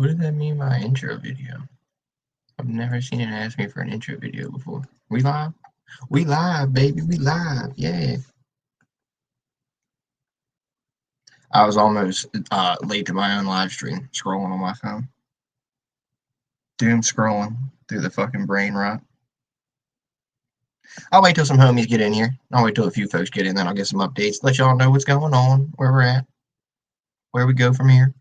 What does that mean, my intro video? I've never seen it ask me for an intro video before. We live? We live, baby. We live. Yeah. I was almost late to my own live stream, scrolling on my phone. Doom scrolling through the fucking brain rot. I'll wait till some homies get in here. I'll wait till a few folks get in, then I'll get some updates, let y'all know what's going on, where we're at, where we go from here.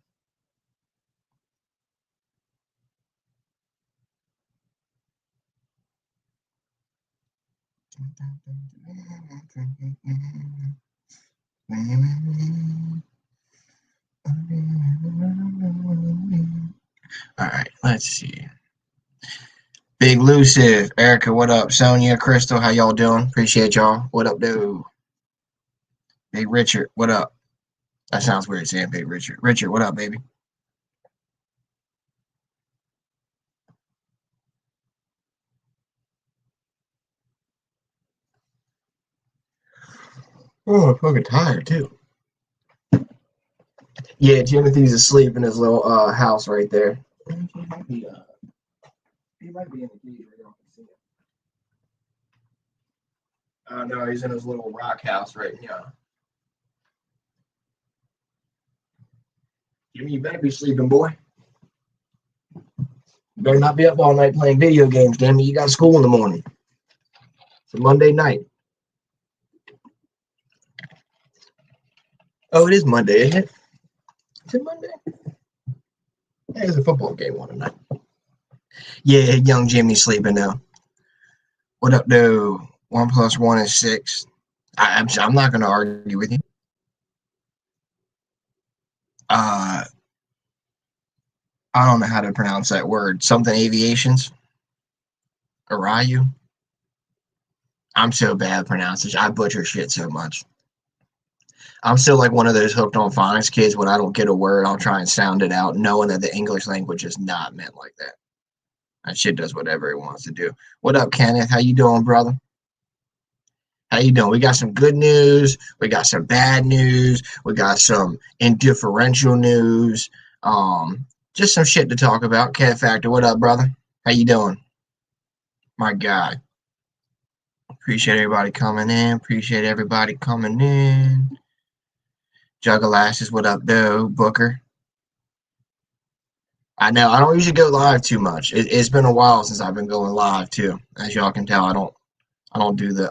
All right, let's see. Big Lucive, Erica, what up? Sonia, Crystal, how y'all doing? Appreciate y'all. What up, dude? Big Richard, what up? That sounds weird saying Big Richard. Richard, what up, baby? Oh, I'm fucking tired too. Yeah, Timothy's asleep in his little house right there. He might be in the cage where y'all can see him. No, he's in his little rock house right now. Jimmy, you better be sleeping, boy. You better not be up all night playing video games, damn it. You got school in the morning. It's a Monday night. Oh, it is Monday, isn't it? Is it Monday? Yeah, there's a football game on tonight. Yeah, young Jimmy's sleeping now. What up, though? 1 + 1 is 6. I'm not going to argue with you. I don't know how to pronounce that word. Something aviations? Arayu? I'm so bad at pronouncing. I butcher shit so much. I'm still like one of those hooked on phonics kids. When I don't get a word, I'll try and sound it out, knowing that the English language is not meant like that. That shit does whatever it wants to do. What up, Kenneth? How you doing, brother? How you doing? We got some good news. We got some bad news. We got some indifferential news. Just some shit to talk about. Cat Factor, what up, brother? How you doing? My guy. Appreciate everybody coming in. Appreciate everybody coming in. Juggalasses, what up, though? Booker. I know I don't usually go live too much. It's been a while since I've been going live too. As y'all can tell, I don't do the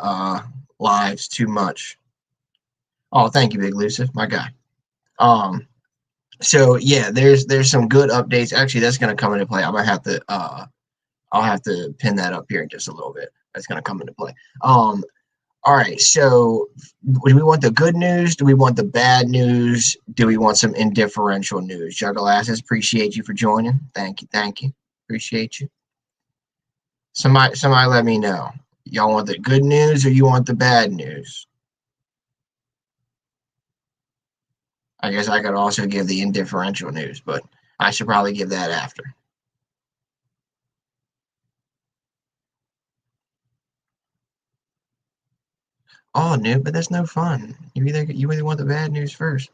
lives too much. Oh, thank you, Big Lucive, my guy. So yeah, there's some good updates. Actually, that's gonna come into play. I'm gonna have to I'll have to pin that up here in just a little bit. That's gonna come into play. All right, so do we want the good news? Do we want the bad news? Do we want some indifferential news? Juggalasses, appreciate you for joining. Thank you. Appreciate you. Somebody let me know. Y'all want the good news or you want the bad news? I guess I could also give the indifferential news, but I should probably give that after. Oh, no, but that's no fun. You either want the bad news first.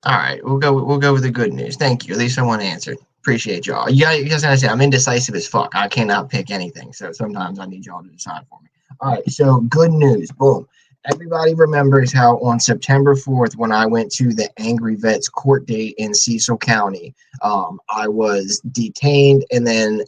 All right, we'll go with the good news. Thank you. At least someone answered. Appreciate y'all. You guys understand, I'm indecisive as fuck. I cannot pick anything, so sometimes I need y'all to decide for me. All right, so good news. Boom. Everybody remembers how on September 4th, when I went to the Angry Vets court date in Cecil County, I was detained and then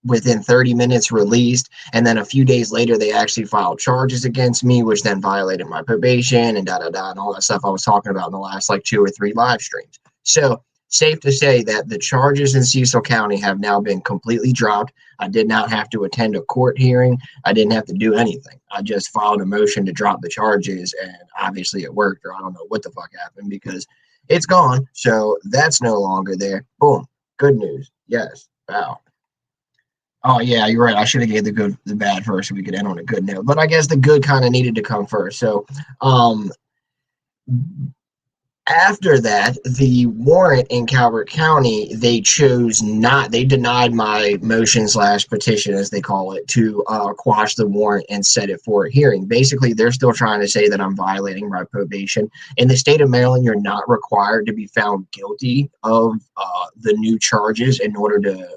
within 30 minutes released, and then a few days later they actually filed charges against me, which then violated my probation and and all that stuff I was talking about in the last 2 or 3 live streams. So safe to say that the charges in Cecil County have now been completely dropped. I did not have to attend a court hearing. I didn't have to do anything. I just filed a motion to drop the charges, and obviously it worked, or I don't know what the fuck happened, because it's gone. So that's no longer there. Boom. Good news. Yes. Wow. Oh yeah, you're right. I should have gave the bad first so we could end on a good note. But I guess the good kind of needed to come first. So After that, the warrant in Calvert County, they denied my motion / petition, as they call it, to quash the warrant and set it for a hearing. Basically, they're still trying to say that I'm violating my probation. In the state of Maryland, you're not required to be found guilty of the new charges in order to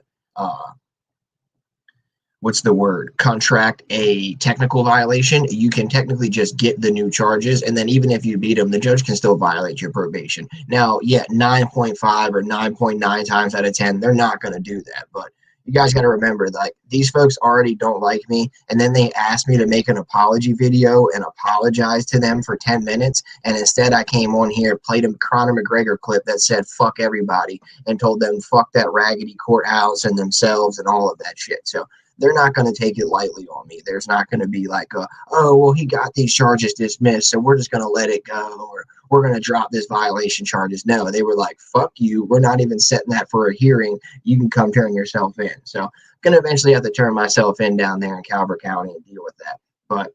contract a technical violation. You can technically just get the new charges, and then even if you beat them, the judge can still violate your probation. Now, yeah, 9.5 or 9.9 times out of 10, they're not going to do that. But you guys got to remember, like, these folks already don't like me, and then they asked me to make an apology video and apologize to them for 10 minutes, and instead I came on here, played a Conor McGregor clip that said fuck everybody, and told them fuck that raggedy courthouse and themselves and all of that shit. So they're not going to take it lightly on me. There's not going to be like, oh, well, he got these charges dismissed, so we're just going to let it go, or we're going to drop this violation charges. No, they were like, fuck you. We're not even setting that for a hearing. You can come turn yourself in. So I'm going to eventually have to turn myself in down there in Calvert County and deal with that. But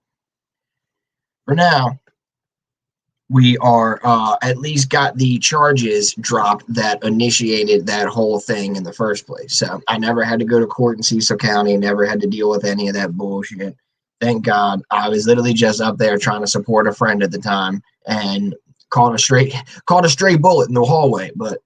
for now, we are at least got the charges dropped that initiated that whole thing in the first place. So I never had to go to court in Cecil County, never had to deal with any of that bullshit. Thank God. I was literally just up there trying to support a friend at the time and caught a stray bullet in the hallway. But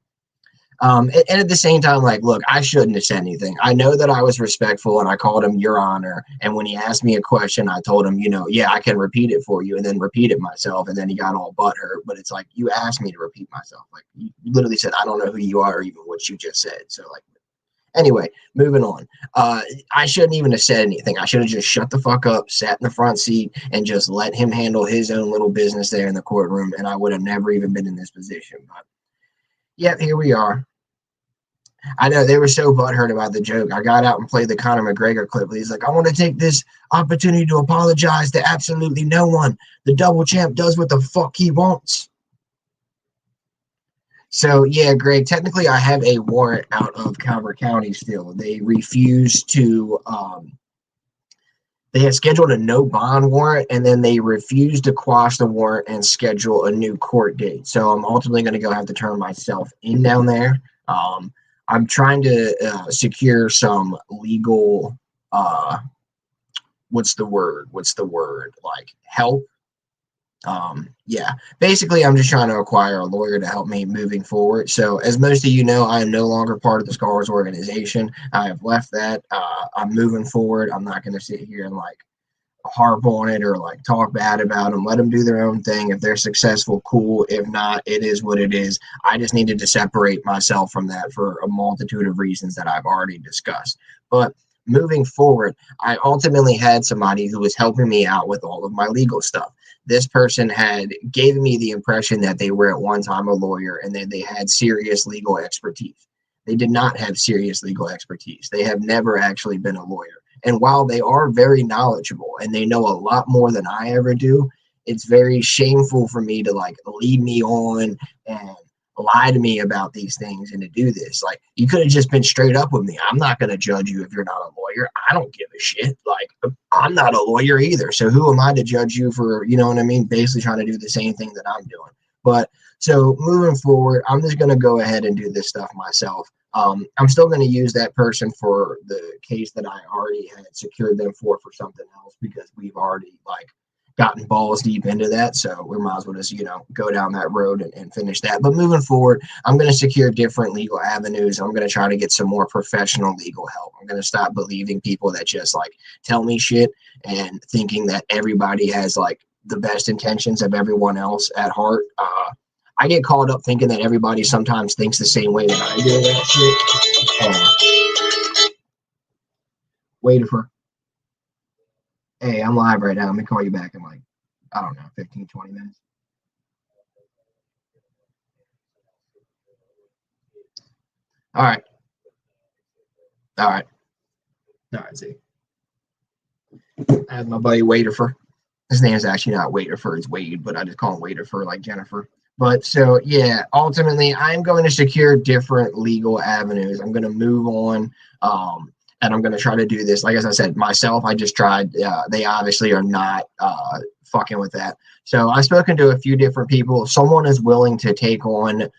and at the same time, like, look, I shouldn't have said anything. I know that I was respectful and I called him Your Honor. And when he asked me a question, I told him, yeah, I can repeat it for you, and then repeat it myself. And then he got all butthurt. But it's like, you asked me to repeat myself. Like, you literally said, I don't know who you are or even what you just said. So, like, anyway, moving on. I shouldn't even have said anything. I should have just shut the fuck up, sat in the front seat, and just let him handle his own little business there in the courtroom. And I would have never even been in this position. But yeah, here we are. I know they were so butthurt about the joke. I got out and played the Conor McGregor clip. He's like, I want to take this opportunity to apologize to absolutely no one. The double champ does what the fuck he wants. So, yeah, Greg, technically I have a warrant out of Calvert County still. They refused to, they had scheduled a no bond warrant, and then they refused to quash the warrant and schedule a new court date. So I'm ultimately going to go have to turn myself in down there. I'm trying to secure some legal, what's the word? Like, help. Yeah, basically, I'm just trying to acquire a lawyer to help me moving forward. So, as most of you know, I am no longer part of the Scholars organization. I have left that. I'm moving forward. I'm not going to sit here and like harp on it or like talk bad about them. Let them do their own thing. If they're successful, cool. If not, it is what it is. I just needed to separate myself from that for a multitude of reasons that I've already discussed. But moving forward, I ultimately had somebody who was helping me out with all of my legal stuff. This person had gave me the impression that they were at one time a lawyer and that they had serious legal expertise. They did not have serious legal expertise. They have never actually been a lawyer. And while they are very knowledgeable and they know a lot more than I ever do, it's very shameful for me to like lead me on and lie to me about these things and to do this. Like, you could have just been straight up with me. I'm not going to judge you if you're not a lawyer. I don't give a shit. Like, I'm not a lawyer either. So who am I to judge you for, you know what I mean? Basically trying to do the same thing that I'm doing. But so moving forward, I'm just going to go ahead and do this stuff myself. I'm still going to use that person for the case that I already had secured them for something else, because we've already like gotten balls deep into that. So we might as well just, go down that road and finish that. But moving forward, I'm going to secure different legal avenues. I'm going to try to get some more professional legal help. I'm going to stop believing people that just like tell me shit and thinking that everybody has like the best intentions of everyone else at heart. I get caught up thinking that everybody sometimes thinks the same way that I do that shit. Wait for. Hey, I'm live right now. Let me call you back in like, I don't know, 15, 20 minutes. All right. All right. All right, see. I have my buddy Waiterfer. His name is actually not Waiterfer, it's Wade, but I just call him Waiterfer like Jennifer. But so, yeah, ultimately, I'm going to secure different legal avenues. I'm going to move on, and I'm going to try to do this. Like, as I said, myself, I just tried. They obviously are not fucking with that. So I've spoken to a few different people. Someone is willing to take on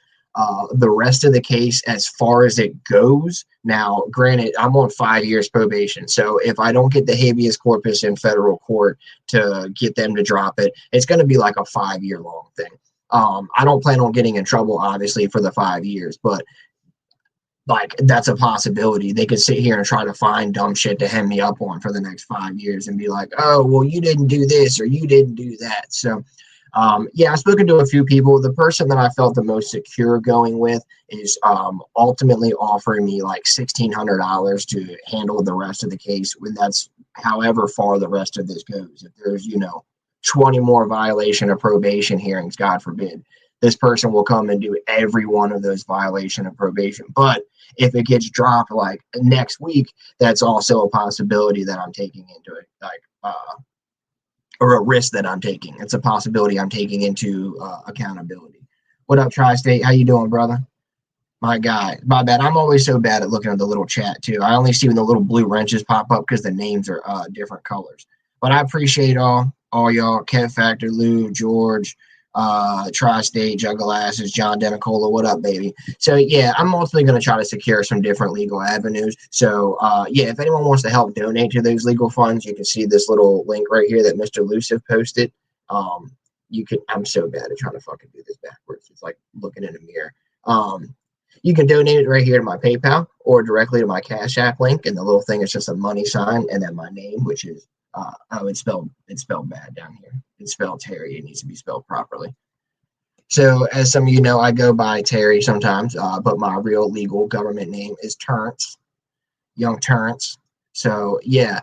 the rest of the case as far as it goes. Now, granted, I'm on 5 years probation. So if I don't get the habeas corpus in federal court to get them to drop it, it's going to be like a 5 year long thing. I don't plan on getting in trouble, obviously, for the 5 years, but like that's a possibility. They could sit here and try to find dumb shit to hem me up on for the next 5 years and be like, oh, well, you didn't do this or you didn't do that. So yeah, I've spoken to a few people. The person that I felt the most secure going with is ultimately offering me like $1,600 to handle the rest of the case. When that's however far the rest of this goes. If there's 20 more violation of probation hearings, God forbid, this person will come and do every one of those violation of probation. But if it gets dropped like next week, that's also a possibility that I'm taking into it, like or a risk that I'm taking. It's a possibility I'm taking into accountability. What up, Tri-State? How you doing, brother? My guy. My bad. I'm always so bad at looking at the little chat too. I only see when the little blue wrenches pop up because the names are different colors. But I appreciate all y'all. Kev Factor, Lou, George, Tri-State, Juggle Asses, John Denicola. What up, baby? So yeah, I'm ultimately going to try to secure some different legal avenues. So yeah, if anyone wants to help donate to those legal funds, you can see this little link right here that Mr. Luciv posted. You can. I'm so bad at trying to fucking do this backwards. It's like looking in a mirror. You can donate it right here to my PayPal or directly to my Cash App link, and the little thing is just a money sign and then my name, which is it's spelled bad down here. It's spelled Terry. It needs to be spelled properly. So as some of you know, I go by Terry sometimes, but my real legal government name is Terrence, Young Terrence. So yeah,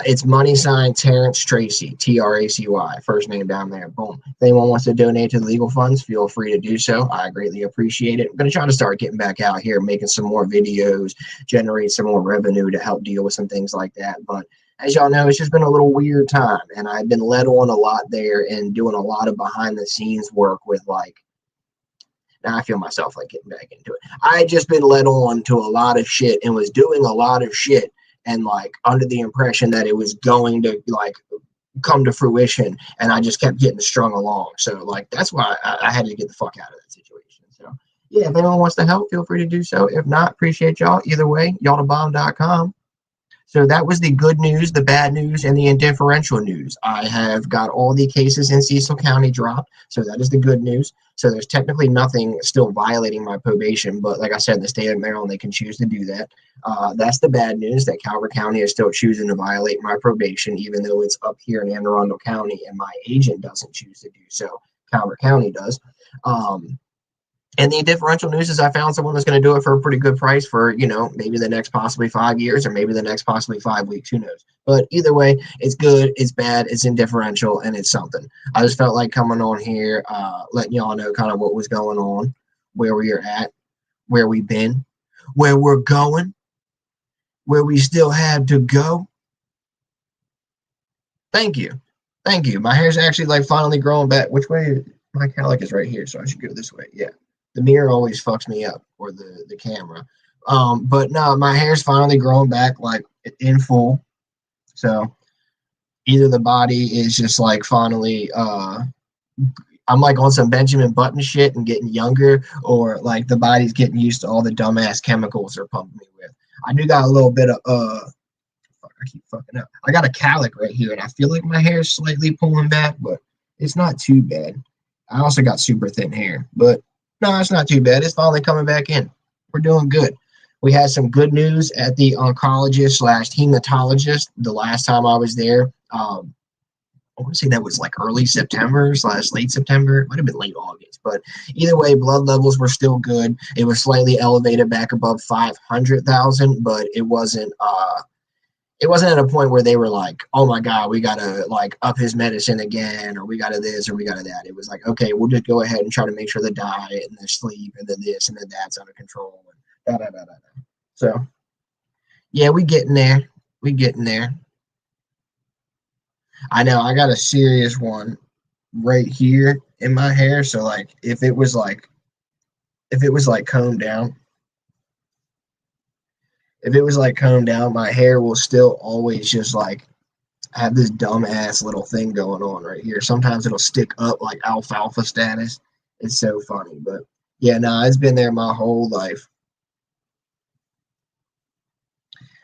it's money sign Terrence Tracy, Tracy, first name down there. Boom. If anyone wants to donate to the legal funds, feel free to do so. I greatly appreciate it. I'm going to try to start getting back out here, making some more videos, generate some more revenue to help deal with some things like that. But as y'all know, it's just been a little weird time, and I've been led on a lot there and doing a lot of behind the scenes work with like, now I feel myself like getting back into it. I just been led on to a lot of shit and was doing a lot of shit and like under the impression that it was going to like come to fruition, and I just kept getting strung along. So like that's why I had to get the fuck out of that situation. So yeah, if anyone wants to help, feel free to do so. If not, appreciate y'all. Either way, y'allthebomb.com. So that was the good news, the bad news, and the indifferential news. I have got all the cases in Cecil County dropped, so that is the good news. So there's technically nothing still violating my probation, but like I said, in the state of Maryland, they can choose to do that. That's the bad news, that Calvert County is still choosing to violate my probation, even though it's up here in Anne Arundel County, and my agent doesn't choose to do so. Calvert County does. And the differential news is I found someone that's going to do it for a pretty good price for, maybe the next possibly 5 years or maybe the next possibly 5 weeks. Who knows? But either way, it's good, it's bad, it's indifferential, and it's something. I just felt like coming on here, letting y'all know kind of what was going on, where we are at, where we've been, where we're going, where we still had to go. Thank you. Thank you. My hair's actually like finally growing back. Which way? My cowlick is right here, so I should go this way. Yeah. The mirror always fucks me up, or the camera. But no, my hair's finally growing back like in full. So either the body is just like finally I'm like on some Benjamin Button shit and getting younger, or like the body's getting used to all the dumbass chemicals they're pumping me with. I do got a little bit of I keep fucking up. I got a cowlick right here, and I feel like my hair is slightly pulling back, but it's not too bad. I also got super thin hair, but no, it's not too bad. It's finally coming back in. We're doing good. We had some good news at the oncologist / hematologist the last time I was there. I want to say that was like early September / late September. It might have been late August, but either way, blood levels were still good. It was slightly elevated back above 500,000, but it wasn't at a point where they were like, oh my God, we got to like up his medicine again, or we got to this, or we got to that. It was like, okay, we'll just go ahead and try to make sure the diet and the sleep and then this and then that's under control. And da, da, da, da, da. So yeah, we getting there. We getting there. I know I got a serious one right here in my hair. So like if it was like combed down, my hair will still always just like I have this dumbass little thing going on right here. Sometimes it'll stick up like alfalfa status. It's so funny, but yeah, no, it's been there my whole life.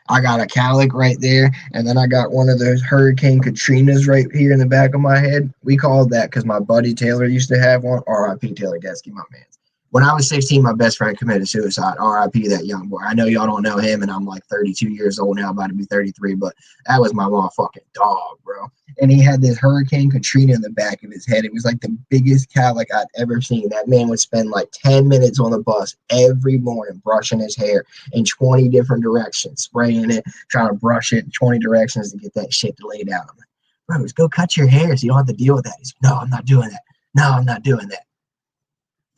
I got a calic right there, and then I got one of those Hurricane Katrinas right here in the back of my head. We called that because my buddy Taylor used to have one. R.I.P. Taylor Gatsky, my man. When I was 16, my best friend committed suicide. R.I.P. that young boy. I know y'all don't know him, and I'm like 32 years old now, about to be 33, but that was my motherfucking dog, bro. And he had this Hurricane Katrina in the back of his head. It was like the biggest calic I'd ever seen. That man would spend like 10 minutes on the bus every morning brushing his hair in 20 different directions, spraying it, trying to brush it in 20 directions to get that shit laid out. I'm like, bro, just go cut your hair so you don't have to deal with that. He's like, no, I'm not doing that. No, I'm not doing that.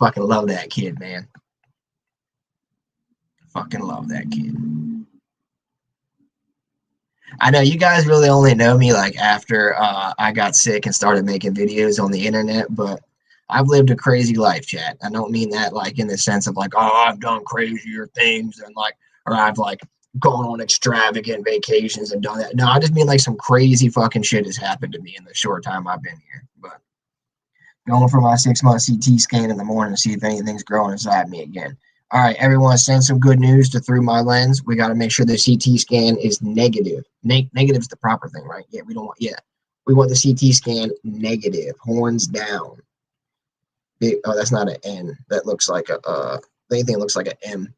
Fucking love that kid, man. Fucking love that kid. I know you guys really only know me like after I got sick and started making videos on the internet, but I've lived a crazy life, chat. I don't mean that like in the sense of like, oh, I've done crazier things and like, or I've like gone on extravagant vacations and done that. No, I just mean like some crazy fucking shit has happened to me in the short time I've been here. But going for my 6-month CT scan in the morning to see if anything's growing inside me again. All right, everyone, send some good news to Through My Lens. We got to make sure the CT scan is negative. Negative is the proper thing, right? Yeah, we don't want, yeah. We want the CT scan negative, horns down. Oh, that's not an N. That looks like a, if anything, it looks like an M.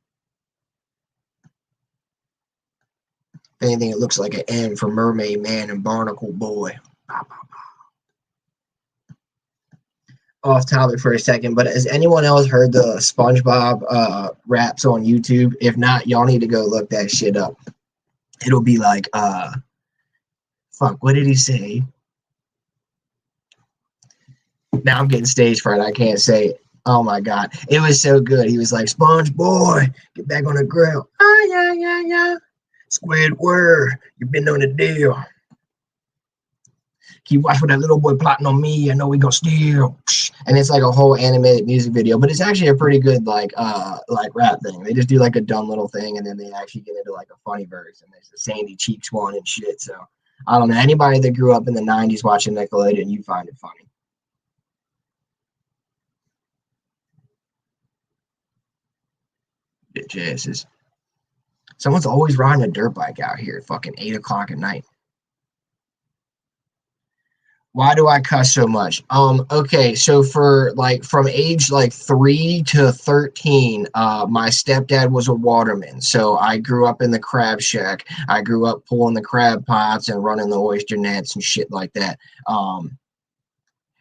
If anything, it looks like an N for Mermaid Man and Barnacle Boy. Off topic for a second, but has anyone else heard the SpongeBob raps on YouTube? If not, y'all need to go look that shit up. It'll be like fuck, what did he say? Now I'm getting stage fright. I can't say it. Oh my god, it was so good. He was like, "Sponge boy, get back on the grill." Ah, yeah, yeah, yeah. Squidward, you've been on the deal. Keep watching for that little boy plotting on me. I know we gonna steal. And it's like a whole animated music video, but it's actually a pretty good like rap thing. They just do like a dumb little thing, and then they actually get into like a funny verse. And there's the Sandy Cheeks one and shit. So I don't know. Anybody that grew up in the '90s watching Nickelodeon, you find it funny. Bitch asses. Someone's always riding a dirt bike out here at fucking 8 o'clock at night. Why do I cuss so much? Okay, so for like from age like 3 to 13, my stepdad was a waterman. So I grew up in the crab shack. I grew up pulling the crab pots and running the oyster nets and shit like that.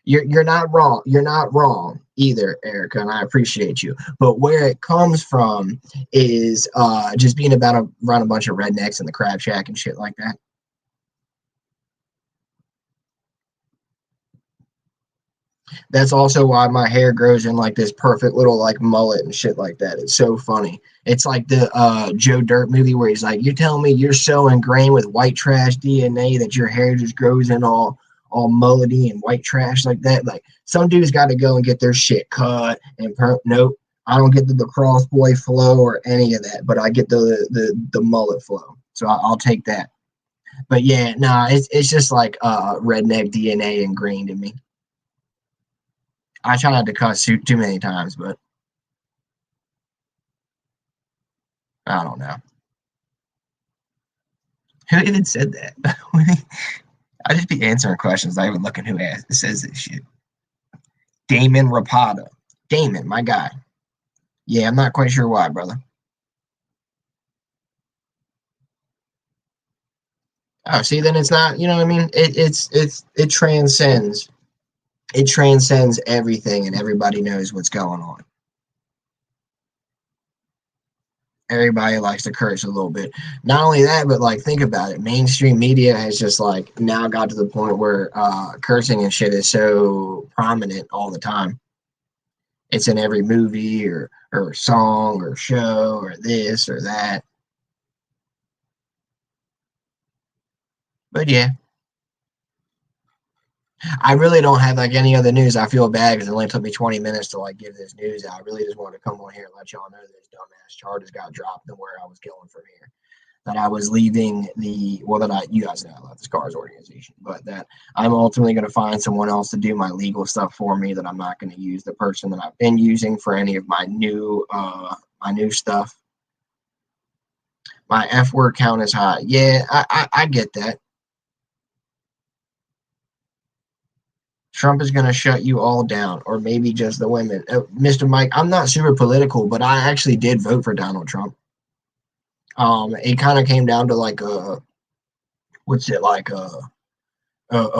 You're not wrong. You're not wrong either, Erica, and I appreciate you. But where it comes from is just being around a bunch of rednecks in the crab shack and shit like that. That's also why my hair grows in like this perfect little like mullet and shit like that. It's so funny. It's like the Joe Dirt movie where he's like, "You're telling me you're so ingrained with white trash DNA that your hair just grows in all mullety and white trash like that." Like some dudes got to go and get their shit cut and nope. I don't get the lacrosse boy flow or any of that, but I get the mullet flow. So I'll take that. But yeah, nah, it's just like redneck DNA ingrained in me. I try not to cuss too many times, but I don't know. Who even said that? I just be answering questions, not even looking who says this shit. Damon Rapata. Damon, my guy. Yeah, I'm not quite sure why, brother. Oh, see, then it's not, you know what I mean? It transcends. It transcends everything and everybody knows what's going on. Everybody likes to curse a little bit. Not only that, but like think about it. Mainstream media has just like now got to the point where cursing and shit is so prominent all the time. It's in every movie or song or show or this or that. But yeah, I really don't have like any other news. I feel bad because it only took me 20 minutes to like give this news out. I really just wanted to come on here and let y'all know this dumbass charges got dropped and where I was going from here. that I was leaving you guys know I left the Scars organization, but that I'm ultimately going to find someone else to do my legal stuff for me, that I'm not going to use the person that I've been using for any of my new stuff. My F word count is high. Yeah, I get that. Trump is going to shut you all down, or maybe just the women. Mr. Mike, I'm not super political, but I actually did vote for Donald Trump. It kind of came down to like a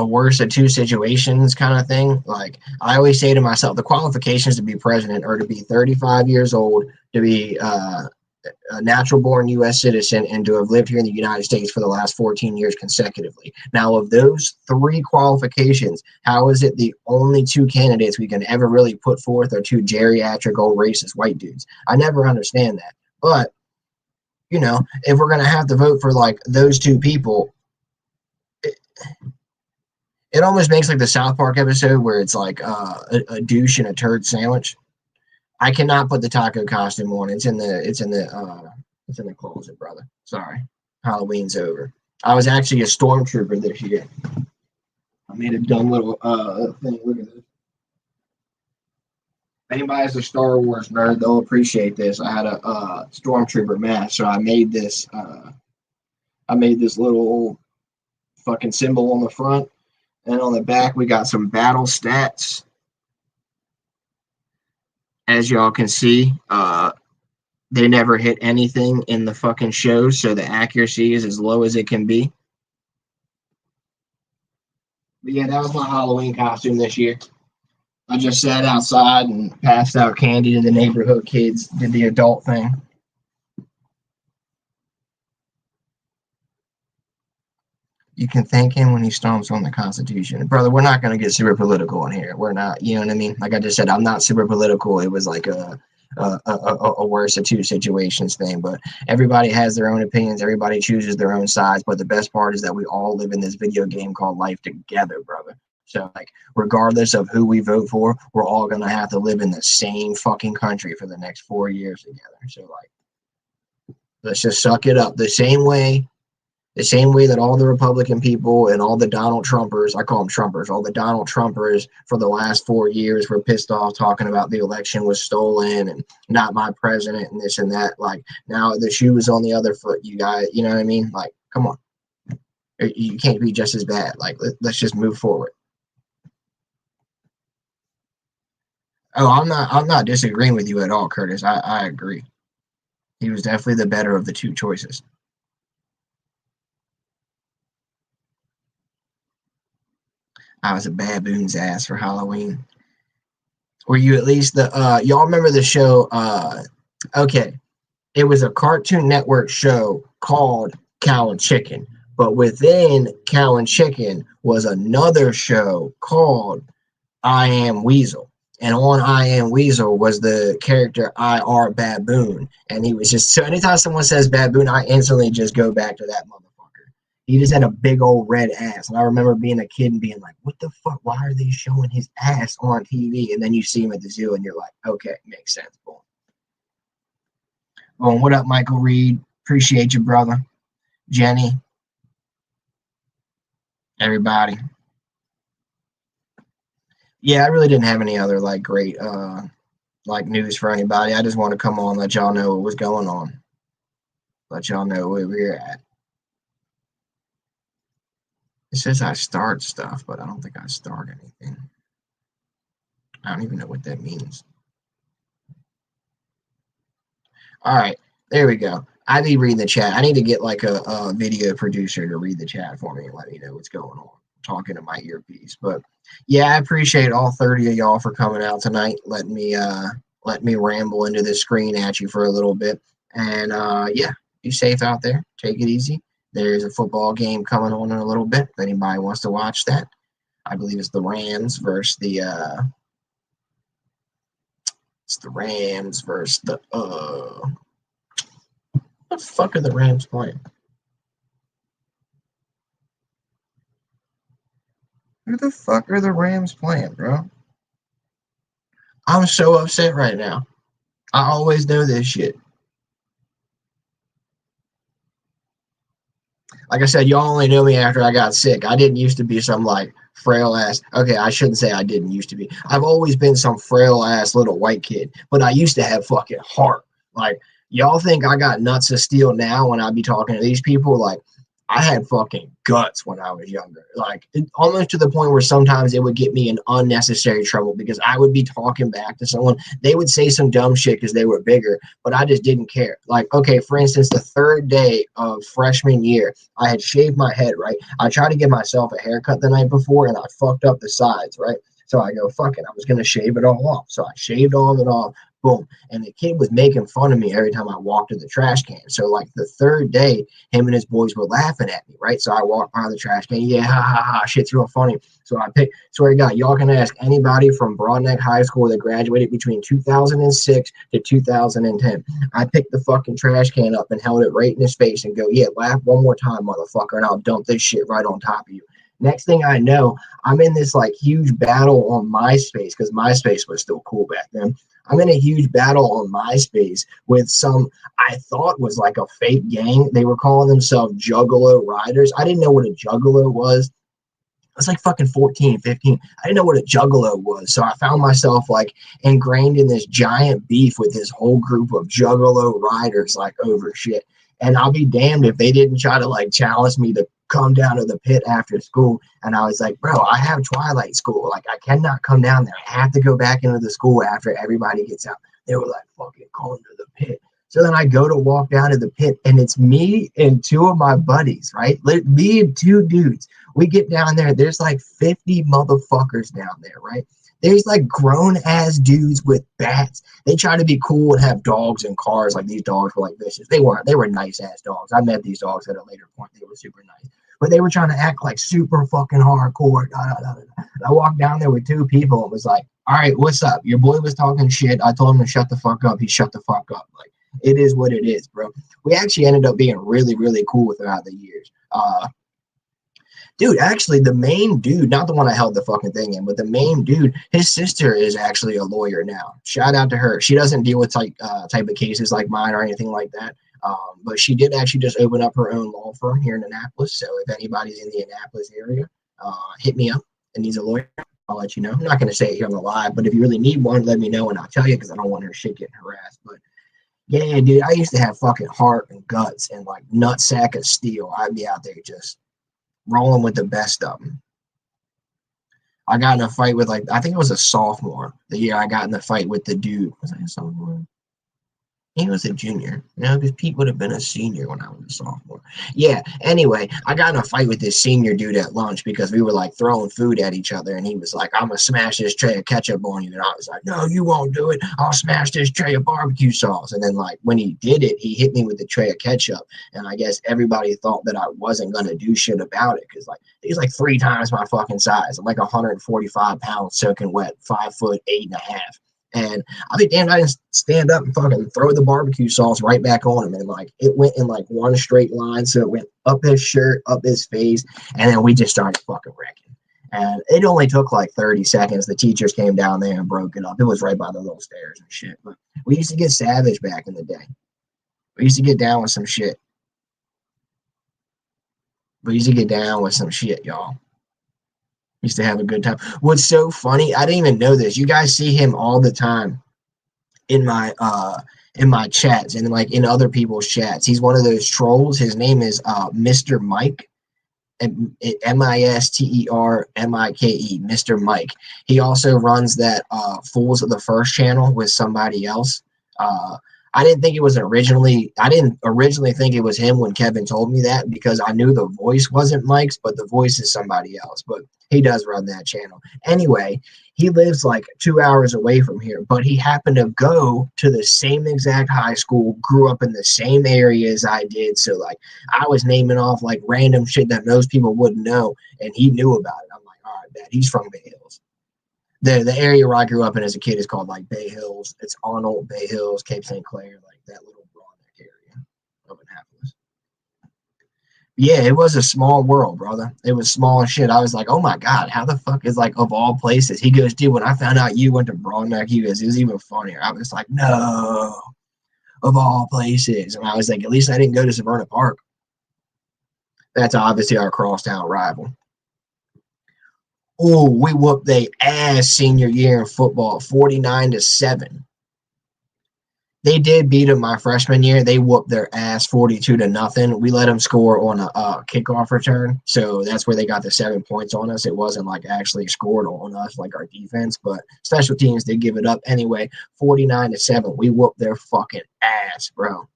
worse of two situations kind of thing. Like I always say to myself, the qualifications to be president are to be 35 years old, to be a natural born U.S. citizen, and to have lived here in the United States for the last 14 years consecutively. Now, of those three qualifications, how is it the only two candidates we can ever really put forth are two geriatric old racist white dudes? I never understand that. But, you know, if we're going to have to vote for like those two people, it almost makes like the South Park episode where it's like a douche and a turd sandwich. I cannot put the taco costume on. It's in the closet, brother. Sorry. Halloween's over. I was actually a stormtrooper this year. I made a dumb little thing. Look at this. If anybody's a Star Wars nerd, they'll appreciate this. I had a stormtrooper mask, so I made this little fucking symbol on the front, and on the back we got some battle stats. As y'all can see, they never hit anything in the fucking show, so the accuracy is as low as it can be. But yeah, that was my Halloween costume this year. I just sat outside and passed out candy to the neighborhood kids, did the adult thing. You can thank him when he stomps on the Constitution. Brother, we're not going to get super political in here. We're not, you know what I mean? Like I just said, I'm not super political. It was like a worse of two situations thing, but everybody has their own opinions. Everybody chooses their own sides. But the best part is that we all live in this video game called life together, brother. So like, regardless of who we vote for, we're all going to have to live in the same fucking country for the next 4 years together. So like, let's just suck it up the same way that all the Republican people and all the Donald Trumpers, I call them Trumpers, all the Donald Trumpers for the last 4 years were pissed off talking about the election was stolen and not my president and this and that. Like now the shoe is on the other foot, you guys, you know what I mean? Like, come on. You can't be just as bad. Like, let's just move forward. Oh, I'm not disagreeing with you at all, Curtis. I agree. He was definitely the better of the two choices. I was a baboon's ass for Halloween. Were you at least the y'all remember the show okay. It was a Cartoon Network show called Cow and Chicken, but within Cow and Chicken was another show called I Am Weasel. And on I Am Weasel was the character IR Baboon. And he was just, so anytime someone says baboon, I instantly just go back to that motherfucker. He just had a big old red ass. And I remember being a kid and being like, what the fuck? Why are they showing his ass on TV? And then you see him at the zoo and you're like, okay, makes sense. Boom. Boom. What up, Michael Reed? Appreciate you, brother. Jenny. Everybody. Yeah, I really didn't have any other like great like news for anybody. I just want to come on, let y'all know what was going on. Let y'all know where we're at. It says I start stuff, but I don't think I start anything. I don't even know what that means. All right, there we go. I be reading the chat. I need to get like a video producer to read the chat for me and let me know what's going on. I'm talking to my earpiece, but yeah, I appreciate all 30 of y'all for coming out tonight. Let me ramble into the screen at you for a little bit. And yeah, be safe out there. Take it easy. There's a football game coming on in a little bit. If anybody wants to watch that, I believe it's the Rams versus the what the fuck are the Rams playing? Who the fuck are the Rams playing, bro? I'm so upset right now. I always know this shit. Like I said, y'all only knew me after I got sick. I didn't used to be some like frail ass. Okay, I shouldn't say I didn't used to be. I've always been some frail ass little white kid, but I used to have fucking heart. Like y'all think I got nuts of steel now when I be talking to these people? Like I had fucking guts when I was younger. Like almost to the point where sometimes it would get me in unnecessary trouble because I would be talking back to someone. They would say some dumb shit because they were bigger, but I just didn't care. Like, okay, for instance, the third day of freshman year, I had shaved my head, right? I tried to give myself a haircut the night before and I fucked up the sides, right? So I go, fuck it, I was gonna shave it all off. So I shaved all of it off. Boom. And the kid was making fun of me every time I walked to the trash can. So like the third day, him and his boys were laughing at me, right? So I walked by the trash can, yeah, ha ha ha, shit's real funny. So I picked, swear to God, y'all can ask anybody from Broadneck High School that graduated between 2006 to 2010. I picked the fucking trash can up and held it right in his face and go, yeah, laugh one more time, motherfucker, and I'll dump this shit right on top of you. Next thing I know, I'm in this like huge battle on MySpace because MySpace was still cool back then. I'm in a huge battle on MySpace with some I thought was like a fake gang. They were calling themselves Juggalo Riders. I didn't know what a Juggalo was. I was like fucking 14, 15. I didn't know what a Juggalo was. So I found myself like ingrained in this giant beef with this whole group of Juggalo Riders, like over shit. And I'll be damned if they didn't try to like challenge me to come down to the pit after school. And I was like, bro, I have twilight school. Like, I cannot come down there. I have to go back into the school after everybody gets out. They were like, fucking come to the pit. So then I go to walk down to the pit, and it's me and two of my buddies, right? Me and two dudes. We get down there. There's like 50 motherfuckers down there, right? There's like grown ass dudes with bats. They try to be cool and have dogs and cars. Like these dogs were like vicious. They weren't. They were nice ass dogs. I met these dogs at a later point. They were super nice, but they were trying to act like super fucking hardcore. I walked down there with two people and was like, all right, what's up? Your boy was talking shit. I told him to shut the fuck up. He shut the fuck up. Like, it is what it is, bro. We actually ended up being really, really cool throughout the years. Dude, actually, the main dude, not the one I held the fucking thing in, but the main dude, his sister is actually a lawyer now. Shout out to her. She doesn't deal with type of cases like mine or anything like that. But she did actually just open up her own law firm here in Annapolis. So if anybody's in the Annapolis area, hit me up and needs a lawyer, I'll let you know. I'm not going to say it here on the live, but if you really need one, let me know and I'll tell you because I don't want her shit getting harassed. But yeah, dude, I used to have fucking heart and guts and like nutsack of steel. I'd be out there just rolling with the best of them. I got in a fight with like, I think it was a sophomore the year I got in the fight with the dude. Was I a sophomore? He was a junior, you know, because Pete would have been a senior when I was a sophomore. Yeah, anyway, I got in a fight with this senior dude at lunch because we were like throwing food at each other. And he was like, I'm going to smash this tray of ketchup on you. And I was like, no, you won't do it. I'll smash this tray of barbecue sauce. And then, like, when he did it, he hit me with the tray of ketchup. And I guess everybody thought that I wasn't going to do shit about it because, like, he's like 3 times my fucking size. I'm like 145 pounds soaking wet, 5'8.5". And I'll be damned, I didn't stand up and fucking throw the barbecue sauce right back on him. And like, it went in like one straight line. So it went up his shirt, up his face. And then we just started fucking wrecking. And it only took like 30 seconds. The teachers came down there and broke it up. It was right by the little stairs and shit. But we used to get savage back in the day. We used to get down with some shit. Y'all. Used to have a good time. What's so funny, I didn't even know this. You guys see him all the time in my chats and like in other people's chats. He's one of those trolls. His name is Mr. Mike. Mistermike, Mr. Mike. He also runs that Fools of the First channel with somebody else. I didn't originally think it was him when Kevin told me that because I knew the voice wasn't Mike's, but the voice is somebody else. But he does run that channel. Anyway, he lives like 2 hours away from here, but he happened to go to the same exact high school, grew up in the same area as I did. So like I was naming off like random shit that most people wouldn't know, and he knew about it. I'm like, all right, man, he's from Bay Hills. The area where I grew up in as a kid is called like Bay Hills. It's Arnold, Bay Hills, Cape St. Clair, like that little Broadneck area of Annapolis. Yeah, it was a small world, brother. It was small as shit. I was like, oh my God, how the fuck is like of all places? He goes, dude, when I found out you went to Broadneck, he goes, it was even funnier. I was like, no, of all places. And I was like, at least I didn't go to Severna Park. That's obviously our crosstown rival. Oh, we whooped their ass senior year in football, 49-7. They did beat them my freshman year. They whooped their ass 42-0. We let them score on a kickoff return, so that's where they got the 7 points on us. It wasn't like actually scored on us like our defense, but special teams did give it up anyway. 49-7. We whooped their fucking ass, bro.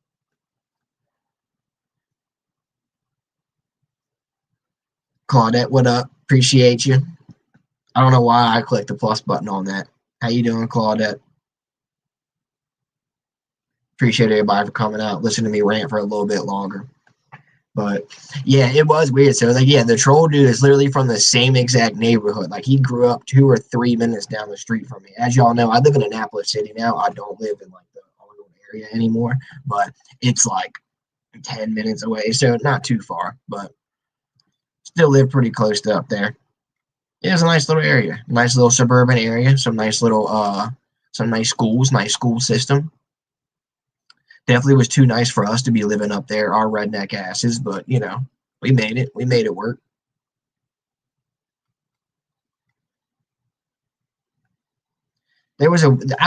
Claudette, what up? Appreciate you. I don't know why I clicked the plus button on that. How you doing, Claudette? Appreciate everybody for coming out, listening to me rant for a little bit longer. But yeah, it was weird. So like, yeah, the troll dude is literally from the same exact neighborhood. Like he grew up 2 or 3 minutes down the street from me. As y'all know, I live in Annapolis City now. I don't live in like the Arnold area anymore, but it's like 10 minutes away, so not too far, but still live pretty close to up there. Yeah, it's a nice little area, nice little suburban area, some nice schools, nice school system. Definitely was too nice for us to be living up there, our redneck asses, but you know, we made it. We made it work. I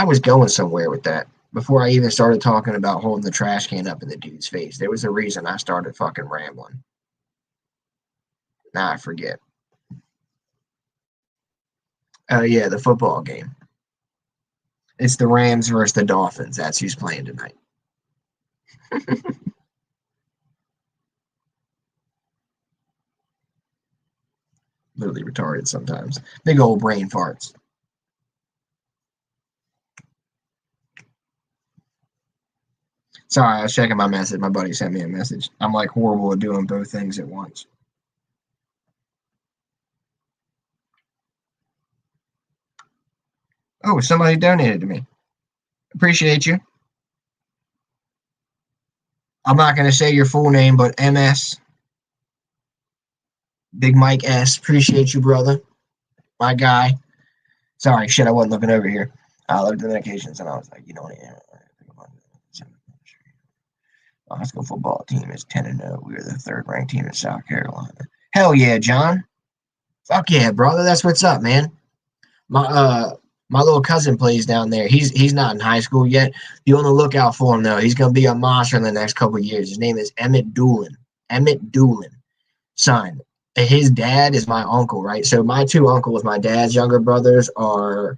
was going somewhere with that before I even started talking about holding the trash can up in the dude's face. There was a reason I started fucking rambling. Now I forget. Oh yeah, the football game. It's the Rams versus the Dolphins. That's who's playing tonight. Literally retarded sometimes. Big old brain farts. Sorry, I was checking my message. My buddy sent me a message. I'm like horrible at doing both things at once. Oh, somebody donated to me. Appreciate you. I'm not going to say your full name, but MS, Big Mike S. Appreciate you, brother. My guy. Sorry, shit, I wasn't looking over here. I looked at the medications and I was like, you know what? The high school football team is 10-0. We are the third ranked team in South Carolina. Hell yeah, John. Fuck yeah, brother. That's what's up, man. My little cousin plays down there. He's not in high school yet. Be on the lookout for him though. He's gonna be a monster in the next couple of years. His name is Emmett Doolin. Emmett Doolin. Son. His dad is my uncle, right? So my 2 uncles, my dad's younger brothers, are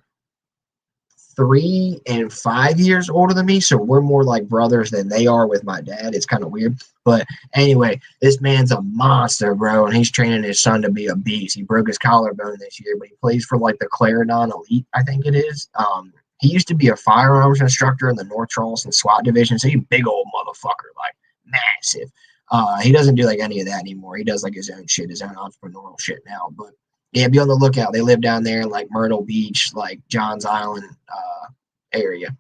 3 and 5 years older than me, so we're more like brothers than they are with my dad. It's kind of weird, but anyway, this man's a monster, bro, and he's training his son to be a beast. He broke his collarbone this year, but he plays for like the Clarendon Elite, I think it is. He used to be a firearms instructor in the North Charleston SWAT division, so he's a big old motherfucker, like massive. He doesn't do like any of that anymore. He does like his own shit, his own entrepreneurial shit now, but yeah, be on the lookout. They live down there in like Myrtle Beach, like Johns Island area.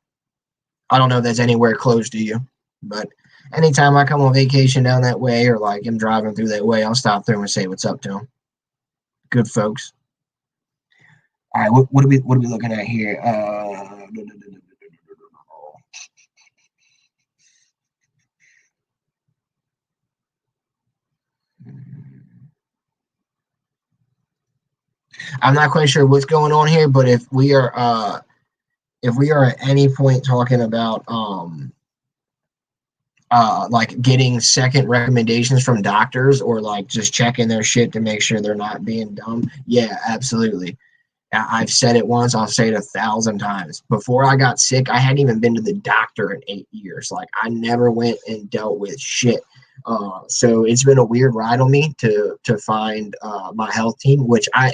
I don't know if that's anywhere close to you, but anytime I come on vacation down that way or like I'm driving through that way, I'll stop through and say what's up to them. Good folks. All right, what are we looking at here? I'm not quite sure what's going on here, but if we are at any point talking about like getting second recommendations from doctors or like just checking their shit to make sure they're not being dumb, yeah, absolutely. I've said it once, I'll say it 1,000 times. Before I got sick, I hadn't even been to the doctor in 8 years. Like I never went and dealt with shit. So it's been a weird ride on me to find my health team, which I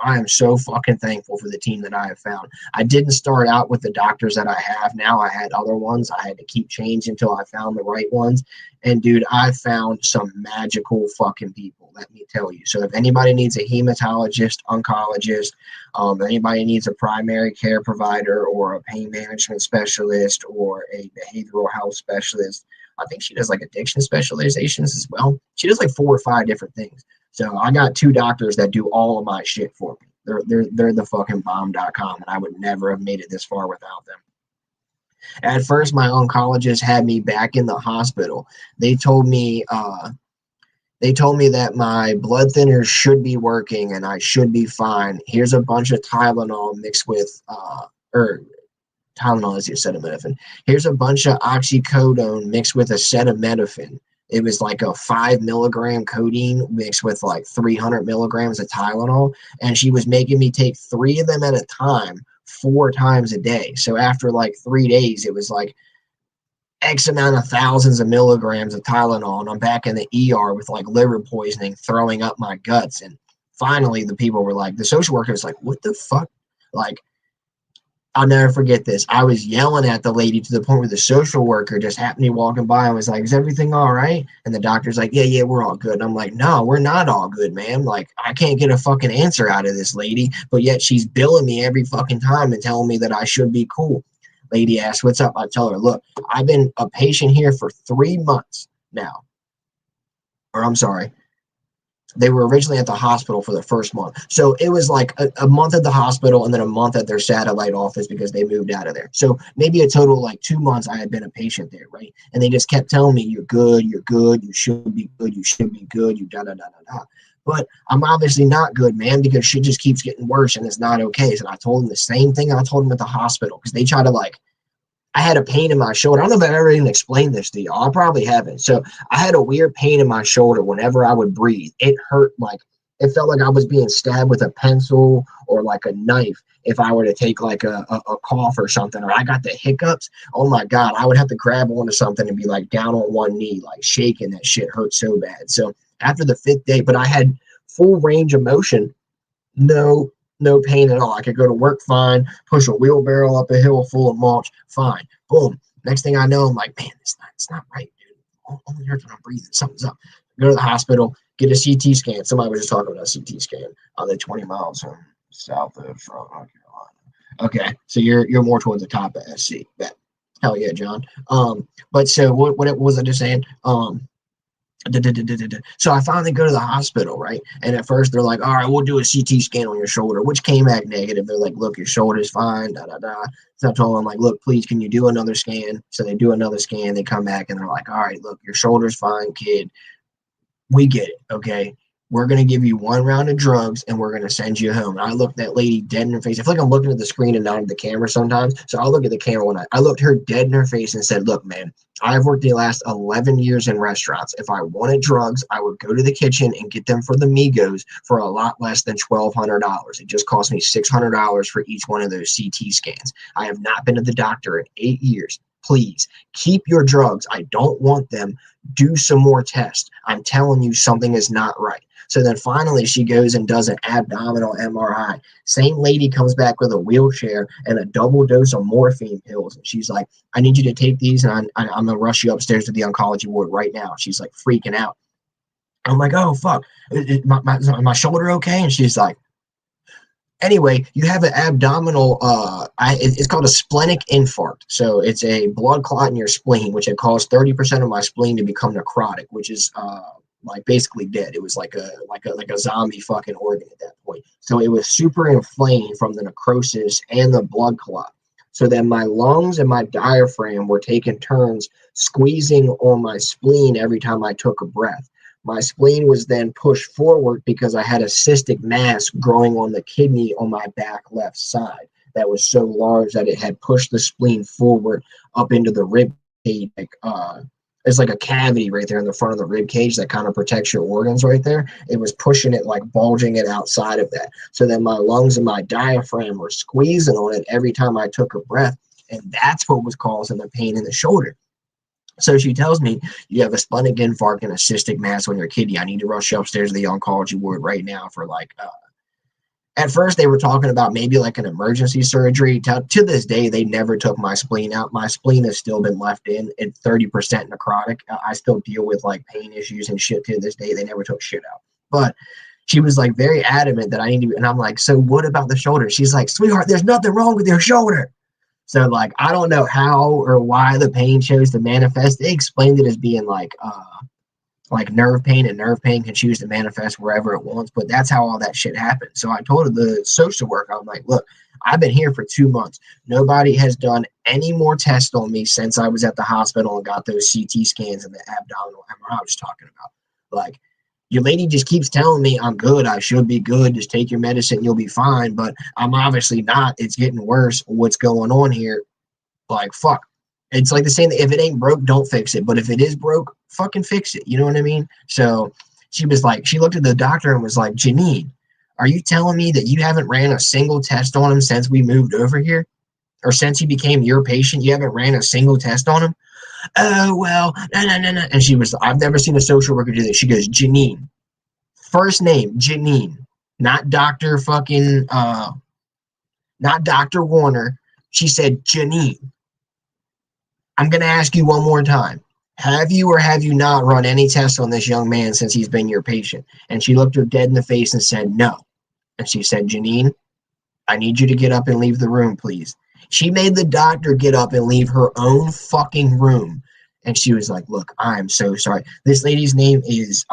am so fucking thankful for the team that I have found. I didn't start out with the doctors that I have now. I had other ones. I had to keep changing until I found the right ones. And dude, I found some magical fucking people, let me tell you. So if anybody needs a hematologist, oncologist, anybody needs a primary care provider or a pain management specialist or a behavioral health specialist, I think she does like addiction specializations as well. She does like 4 or 5 different things. So I got 2 doctors that do all of my shit for me. They're the fucking bomb.com, and I would never have made it this far without them. At first, my oncologist had me back in the hospital. They told me They told me that my blood thinners should be working and I should be fine. Here's a bunch of Tylenol mixed with, or Tylenol is the acetaminophen. Here's a bunch of oxycodone mixed with acetaminophen. It was like a 5 milligram codeine mixed with like 300 milligrams of Tylenol. And she was making me take 3 of them at a time, 4 times a day. So after like 3 days, it was like X amount of thousands of milligrams of Tylenol. And I'm back in the ER with like liver poisoning, throwing up my guts. And finally, the people were like, the social worker was like, what the fuck? Like, I'll never forget this. I was yelling at the lady to the point where the social worker just happened to be walking by and was like, is everything all right? And the doctor's like, yeah, we're all good. And I'm like, no, we're not all good, ma'am. Like, I can't get a fucking answer out of this lady, but yet she's billing me every fucking time and telling me that I should be cool. Lady asks, what's up? I tell her, look, I've been a patient here for 3 months now. Or I'm sorry, they were originally at the hospital for the first month. So it was like a month at the hospital and then a month at their satellite office because they moved out of there. So maybe a total of like 2 months I had been a patient there, right? And they just kept telling me, you're good, you should be good, you should be good, you da-da-da-da-da. But I'm obviously not good, man, because shit just keeps getting worse and it's not okay. So I told them the same thing I told them at the hospital because they try to like, I had a pain in my shoulder. I don't know if I've ever even explained this to y'all. I probably haven't. So I had a weird pain in my shoulder whenever I would breathe. It hurt like it felt like I was being stabbed with a pencil or like a knife if I were to take like a cough or something, or I got the hiccups. Oh my God, I would have to grab onto something and be like down on one knee, like shaking. That shit hurt so bad. So after the 5th day, but I had full range of motion, no pain at all. I could go to work fine, push a wheelbarrow up a hill full of mulch, fine. Boom. Next thing I know, I'm like, man, it's not right, dude. Only hurts when I'm breathing. Something's up. Go to the hospital, get a CT scan. Somebody was just talking about a CT scan. They're 20 miles south of North Carolina. Okay, so you're more towards the top of SC. Bet. Hell yeah, John. But so what was I just saying? So I finally go to the hospital, right? And at first they're like, all right, we'll do a CT scan on your shoulder, which came back negative. They're like, look, your shoulder's fine, da da da. So I told them, like, look, please, can you do another scan? So they do another scan. They come back and they're like, all right, look, your shoulder's fine, kid. We get it, okay? We're going to give you 1 round of drugs and we're going to send you home. And I looked that lady dead in her face. I feel like I'm looking at the screen and not at the camera sometimes. So I'll look at the camera when I looked her dead in her face and said, look, man, I've worked the last 11 years in restaurants. If I wanted drugs, I would go to the kitchen and get them for the Migos for a lot less than $1,200. It just cost me $600 for each one of those CT scans. I have not been to the doctor in 8 years. Please keep your drugs. I don't want them. Do some more tests. I'm telling you, something is not right. So then finally she goes and does an abdominal MRI. Same lady comes back with a wheelchair and a double dose of morphine pills. And she's like, I need you to take these and I'm going to rush you upstairs to the oncology ward right now. She's like freaking out. I'm like, oh, fuck. Is my shoulder okay? And she's like, anyway, you have an abdominal, it's called a splenic infarct. So it's a blood clot in your spleen, which had caused 30% of my spleen to become necrotic, which is like basically dead. It was like a zombie fucking organ at that point. So it was super inflamed from the necrosis and the blood clot. So then my lungs and my diaphragm were taking turns squeezing on my spleen every time I took a breath. My spleen was then pushed forward because I had a cystic mass growing on the kidney on my back left side that was so large that it had pushed the spleen forward up into the rib cage. It's like a cavity right there in the front of the rib cage that kind of protects your organs right there. It was pushing it, like bulging it outside of that. So then my lungs and my diaphragm were squeezing on it every time I took a breath. And that's what was causing the pain in the shoulder. So she tells me, you have a splenic infarct and a cystic mass on your kidney. I need to rush you upstairs to the oncology ward right now for like, at first they were talking about maybe like an emergency surgery. To this day, they never took my spleen out. My spleen has still been left in at 30% necrotic. I still deal with like pain issues and shit to this day. They never took shit out. But she was like very adamant that I need to, and I'm like, so what about the shoulder? She's like, sweetheart, there's nothing wrong with your shoulder. So like, I don't know how or why the pain chose to manifest. They explained it as being like nerve pain, and nerve pain can choose to manifest wherever it wants. But that's how all that shit happened. So I told the social worker, I'm like, look, I've been here for 2 months. Nobody has done any more tests on me since I was at the hospital and got those CT scans and the abdominal MRI I was talking about. Like, Your lady just keeps telling me I'm good. I should be good. Just take your medicine. You'll be fine. But I'm obviously not. It's getting worse. What's going on here? Like, fuck. It's like the same thing. If it ain't broke, don't fix it. But if it is broke, fucking fix it. You know what I mean? So she was like, she looked at the doctor and was like, Janine, are you telling me that you haven't ran a single test on him since we moved over here? Or since he became your patient, you haven't ran a single test on him? Oh, well, no. And she was, I've never seen a social worker do this. She goes, Janine. First name, Janine. Not Dr. fucking, not Dr. Warner. She said, Janine. I'm going to ask you one more time. Have you or have you not run any tests on this young man since he's been your patient? And she looked her dead in the face and said, no. And she said, Janine, I need you to get up and leave the room, please. She made the doctor get up and leave her own fucking room. And she was like, look, I'm so sorry. This lady's name is,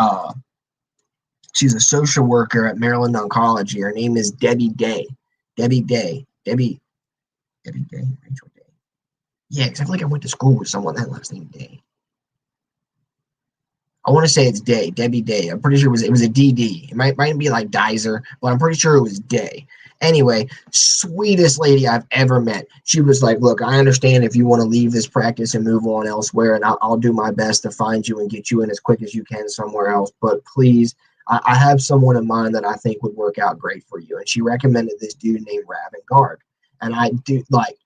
she's a social worker at Maryland Oncology. Her name is Debbie Day. Debbie Day. Debbie Day. Rachel Day. Yeah, because I feel like I went to school with someone that last name Day. I want to say it's Day, Debbie Day. I'm pretty sure it was a DD. It might be like Dizer, but I'm pretty sure it was Day. Anyway, sweetest lady I've ever met. She was like, look, I understand if you want to leave this practice and move on elsewhere, and I'll do my best to find you and get you in as quick as you can somewhere else. But please, I have someone in mind that I think would work out great for you. And she recommended this dude named Raven Garg. And I do, like,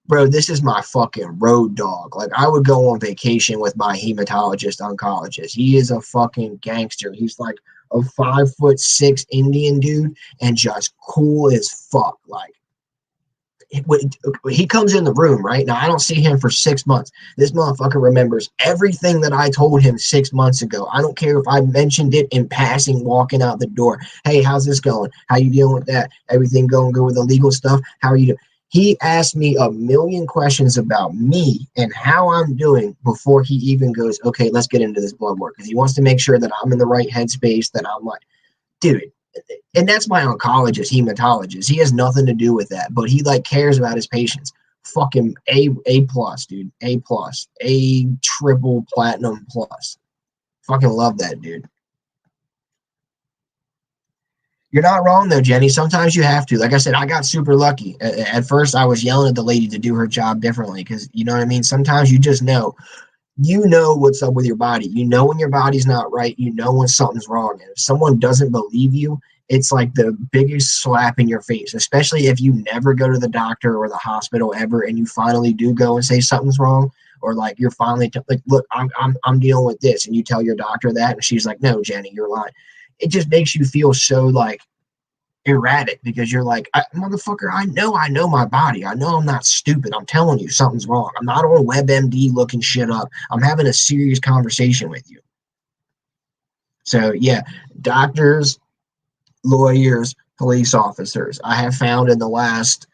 bro, this is my fucking road dog. Like, I would go on vacation with my hematologist oncologist. He is a fucking gangster. He's like a 5'6" Indian dude and just cool as fuck. Like, he comes in the room, right? Now, I don't see him for 6 months. This motherfucker remembers everything that I told him 6 months ago. I don't care if I mentioned it in passing, walking out the door. Hey, how's this going? How you dealing with that? Everything going good with the legal stuff? How are you doing? He asked me a million questions about me and how I'm doing before he even goes, okay, let's get into this blood work. Because he wants to make sure that I'm in the right headspace, that I'm like, dude. And that's my oncologist, hematologist. He has nothing to do with that, but he like cares about his patients. Fucking A plus, dude. A plus. A triple platinum plus. Fucking love that dude. You're not wrong though, Jenny. Sometimes you have to. Like I said, I got super lucky. At first, I was yelling at the lady to do her job differently because, you know what I mean? Sometimes you just know. You know what's up with your body. You know when your body's not right. You know when something's wrong. And if someone doesn't believe you, it's like the biggest slap in your face, especially if you never go to the doctor or the hospital ever and you finally do go and say something's wrong, or like you're finally like, look, I'm dealing with this, and you tell your doctor that and she's like, no, Jenny, you're lying. It just makes you feel so like erratic because you're like, motherfucker, I know my body. I know I'm not stupid. I'm telling you something's wrong. I'm not on WebMD looking shit up. I'm having a serious conversation with you. So yeah, doctors, lawyers, police officers, I have found in the last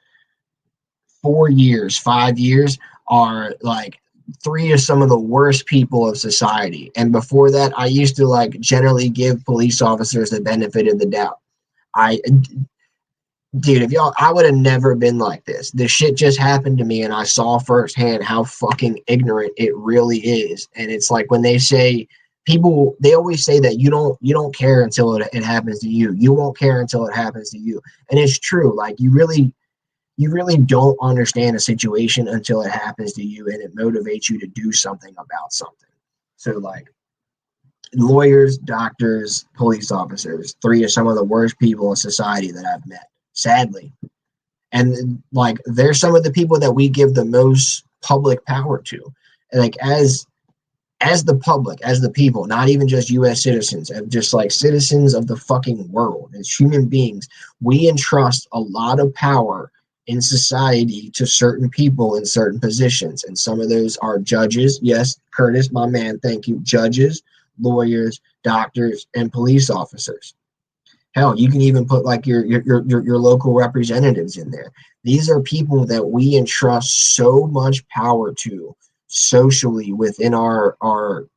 4 years, 5 years, are like three of some of the worst people of society. And before that, I used to like generally give police officers the benefit of the doubt. Dude, if y'all, I would have never been like this. This shit just happened to me, and I saw firsthand how fucking ignorant it really is. And it's like when they say people, they always say that you don't care until it happens to you. You won't care until it happens to you, and it's true. Like you really don't understand a situation until it happens to you, and it motivates you to do something about something. So like lawyers, doctors, police officers, three of some of the worst people in society that I've met, sadly. And like they're some of the people that we give the most public power to. Like as the public, as the people, not even just US citizens, just like citizens of the fucking world, as human beings, we entrust a lot of power in society to certain people in certain positions. And some of those are judges. Yes, Curtis, my man, thank you. Judges, lawyers, doctors, and police officers. Hell, you can even put like your local representatives in there. These are people that we entrust so much power to socially within our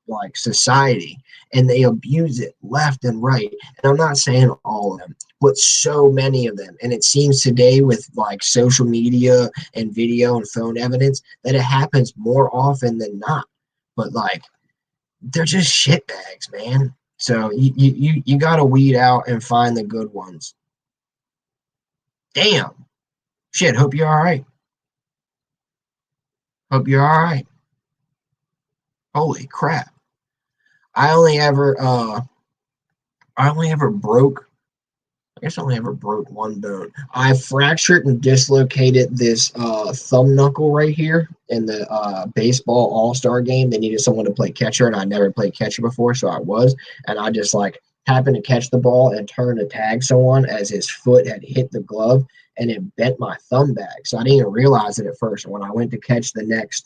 like society, and they abuse it left and right. And I'm not saying all of them, but so many of them. And it seems today with like social media and video and phone evidence that it happens more often than not. But like they're just shitbags, man. So you got to weed out and find the good ones. Damn. Shit, hope you're all right. Hope you're all right. Holy crap. I only ever I only ever broke I guess I only ever broke one bone. I fractured and dislocated this thumb knuckle right here in the baseball all-star game. They needed someone to play catcher, and I never played catcher before, so I was. And I just like happened to catch the ball and turn to tag someone as his foot had hit the glove, and it bent my thumb back. So I didn't even realize it at first. And when I went to catch the next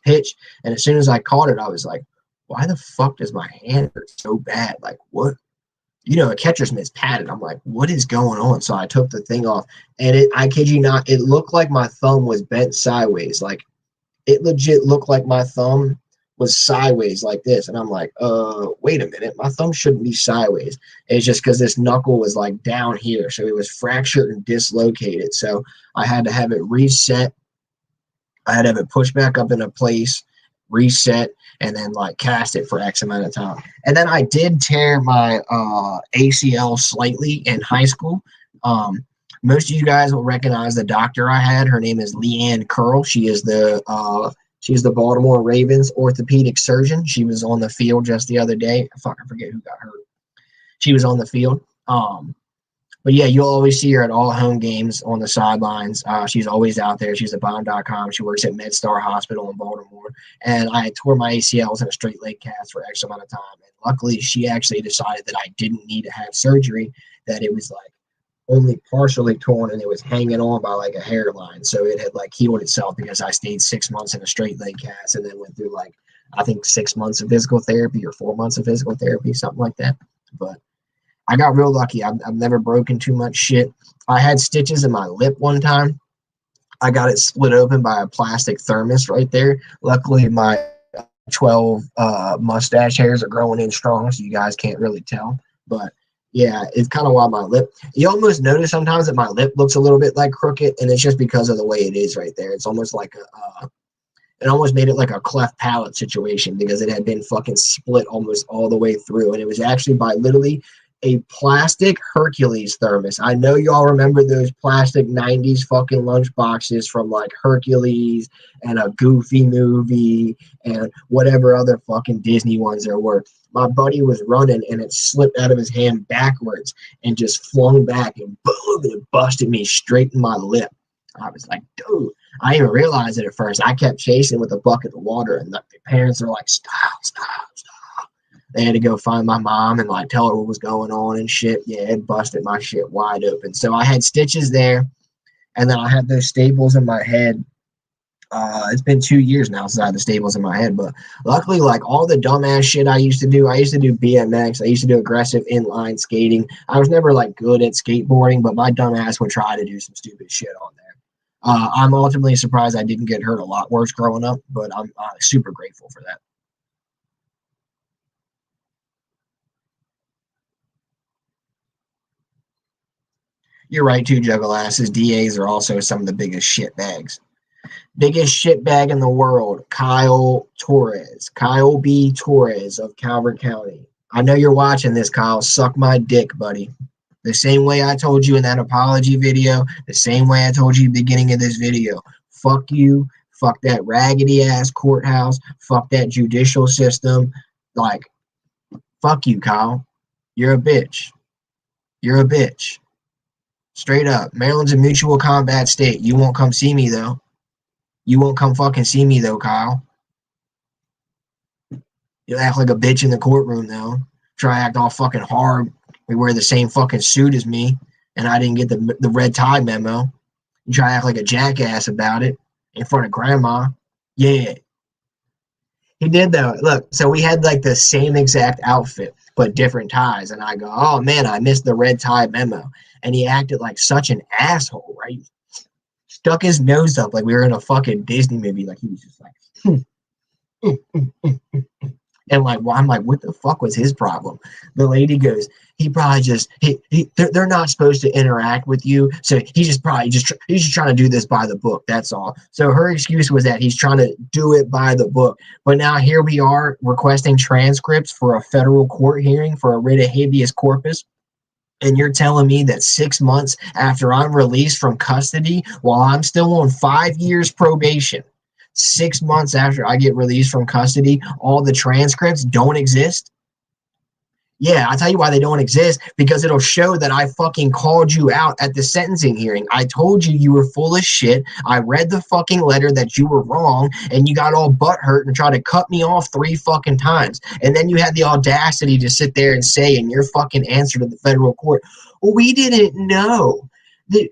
pitch, and as soon as I caught it, I was like, "Why the fuck does my hand hurt so bad? Like what?" A catcher's mitt's padded. I'm like, what is going on? So I took the thing off, and I kid you not, it looked like my thumb was bent sideways. Like it legit looked like my thumb was sideways like this. And I'm like, wait a minute, my thumb shouldn't be sideways. And it's just because this knuckle was like down here. So it was fractured and dislocated. So I had to have it reset. I had to have it pushed back up into place, reset, and then like cast it for X amount of time. And then I did tear my ACL slightly in high school. Most of you guys will recognize the doctor I had. Her name is Leanne Curl. She's the Baltimore Ravens orthopedic surgeon. She was on the field just the other day. I forget who got hurt. She was on the field. But yeah, you'll always see her at all home games on the sidelines. She's always out there. She's at Bond.com. She works at MedStar Hospital in Baltimore. And I tore my ACLs in a straight leg cast for X amount of time. And luckily, she actually decided that I didn't need to have surgery, that it was like only partially torn and it was hanging on by like a hairline. So it had like healed itself because I stayed 6 months in a straight leg cast and then went through like, I think 6 months of physical therapy or 4 months of physical therapy, something like that. But I got real lucky. I've never broken too much shit. I had stitches in my lip one time. I got it split open by a plastic thermos right there. Luckily, my 12 mustache hairs are growing in strong, so you guys can't really tell. But yeah, it's kind of wild. My lip. You almost notice sometimes that my lip looks a little bit like crooked, and it's just because of the way it is right there. It's almost like it almost made it like a cleft palate situation because it had been fucking split almost all the way through, and it was actually by literally a plastic Hercules thermos. I know y'all remember those plastic 90s fucking lunch boxes from like Hercules and a Goofy movie and whatever other fucking Disney ones there were. My buddy was running and it slipped out of his hand backwards and just flung back and boom, and it busted me straight in my lip. I was like, dude, I didn't even realize it at first. I kept chasing with a bucket of water and the parents are like, stop. They had to go find my mom and like tell her what was going on and shit. Yeah, it busted my shit wide open. So I had stitches there, and then I had those staples in my head. It's been 2 years now since I had the staples in my head, but luckily, like all the dumbass shit I used to do BMX. I used to do aggressive inline skating. I was never like good at skateboarding, but my dumbass would try to do some stupid shit on there. I'm ultimately surprised I didn't get hurt a lot worse growing up, but I'm super grateful for that. You're right too, Juggleasses. DAs are also some of the biggest shit bags. Biggest shit bag in the world, Kyle Torres. Kyle B. Torres of Calvert County. I know you're watching this, Kyle. Suck my dick, buddy. The same way I told you in that apology video, the same way I told you at the beginning of this video. Fuck you. Fuck that raggedy ass courthouse. Fuck that judicial system. Like, fuck you, Kyle. You're a bitch. You're a bitch. Straight up. Maryland's a mutual combat state. You won't come see me, though. You won't come fucking see me, though, Kyle. You act like a bitch in the courtroom, though. Try to act all fucking hard. We wear the same fucking suit as me, and I didn't get the red tie memo. You try to act like a jackass about it in front of grandma. Yeah. He did, though. Look, so we had like the same exact outfit, but different ties. And I go, oh, man, I missed the red tie memo. And he acted like such an asshole, right? Stuck his nose up like we were in a fucking Disney movie. Like he was just like, And like, well, I'm like, what the fuck was his problem? The lady goes, he probably just they're not supposed to interact with you, so he's just probably he's just trying to do this by the book. That's all. So her excuse was that he's trying to do it by the book. But now here we are requesting transcripts for a federal court hearing for a writ of habeas corpus. And you're telling me that 6 months after I'm released from custody, while I'm still on 5 years probation, 6 months after I get released from custody, all the transcripts don't exist? Yeah, I'll tell you why they don't exist, because it'll show that I fucking called you out at the sentencing hearing. I told you you were full of shit. I read the fucking letter that you were wrong, and you got all butthurt and tried to cut me off 3 fucking times. And then you had the audacity to sit there and say in your fucking answer to the federal court, well, we didn't know. The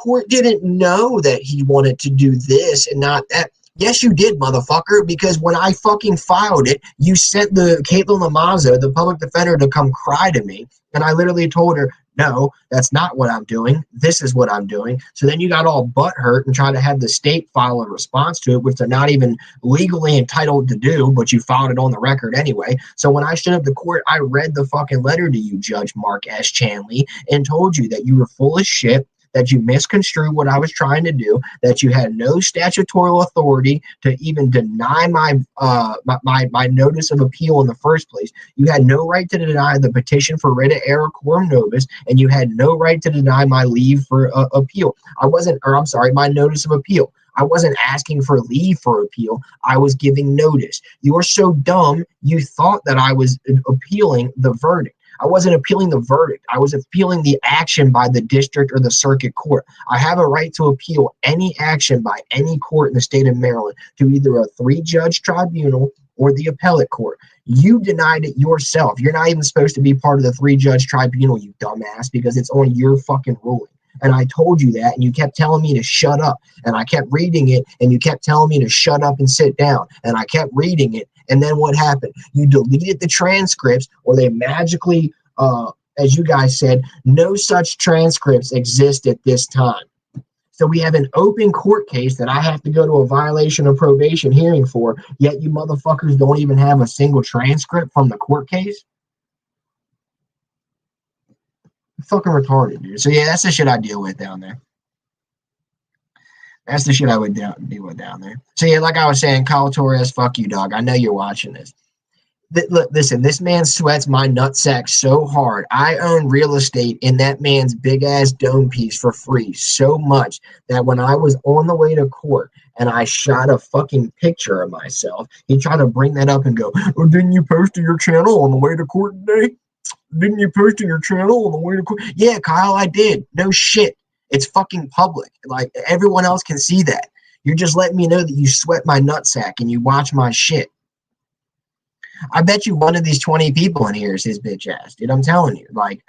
court didn't know that he wanted to do this and not that. Yes, you did, motherfucker, because when I fucking filed it, you sent the Caitlin Lamazzo, the public defender, to come cry to me. And I literally told her, no, that's not what I'm doing. This is what I'm doing. So then you got all butthurt and tried to have the state file a response to it, which they're not even legally entitled to do, but you filed it on the record anyway. So when I stood up to court, I read the fucking letter to you, Judge Mark S. Chanley, and told you that you were full of shit, that you misconstrued what I was trying to do, that you had no statutory authority to even deny my notice of appeal in the first place. You had no right to deny the petition for writ of error quorum nobis, and you had no right to deny my leave for appeal. My notice of appeal. I wasn't asking for leave for appeal. I was giving notice. You were so dumb, you thought that I was appealing the verdict. I wasn't appealing the verdict. I was appealing the action by the district or the circuit court. I have a right to appeal any action by any court in the state of Maryland to either a 3-judge tribunal or the appellate court. You denied it yourself. You're not even supposed to be part of the 3-judge tribunal, you dumbass, because it's on your fucking ruling. And I told you that, and you kept telling me to shut up. And I kept reading it, and you kept telling me to shut up and sit down. And I kept reading it. And then what happened? You deleted the transcripts, or they magically, as you guys said, no such transcripts exist at this time. So we have an open court case that I have to go to a violation of probation hearing for, yet you motherfuckers don't even have a single transcript from the court case? Fucking retarded, dude. So yeah, that's the shit I deal with down there. That's the shit I would deal with down there. So yeah, like I was saying, Kyle Torres, fuck you, dog. I know you're watching this. Look, listen, this man sweats my nutsack so hard. I own real estate in that man's big ass dome piece for free so much that when I was on the way to court and I shot a fucking picture of myself, he tried to bring that up and go, "Oh, didn't you post to your channel on the way to court today? Didn't you post to your channel on the way to court?" Yeah, Kyle, I did. No shit. It's fucking public. Like, everyone else can see that. You're just letting me know that you sweat my nutsack and you watch my shit. I bet you one of these 20 people in here is his bitch ass, dude. I'm telling you. Like,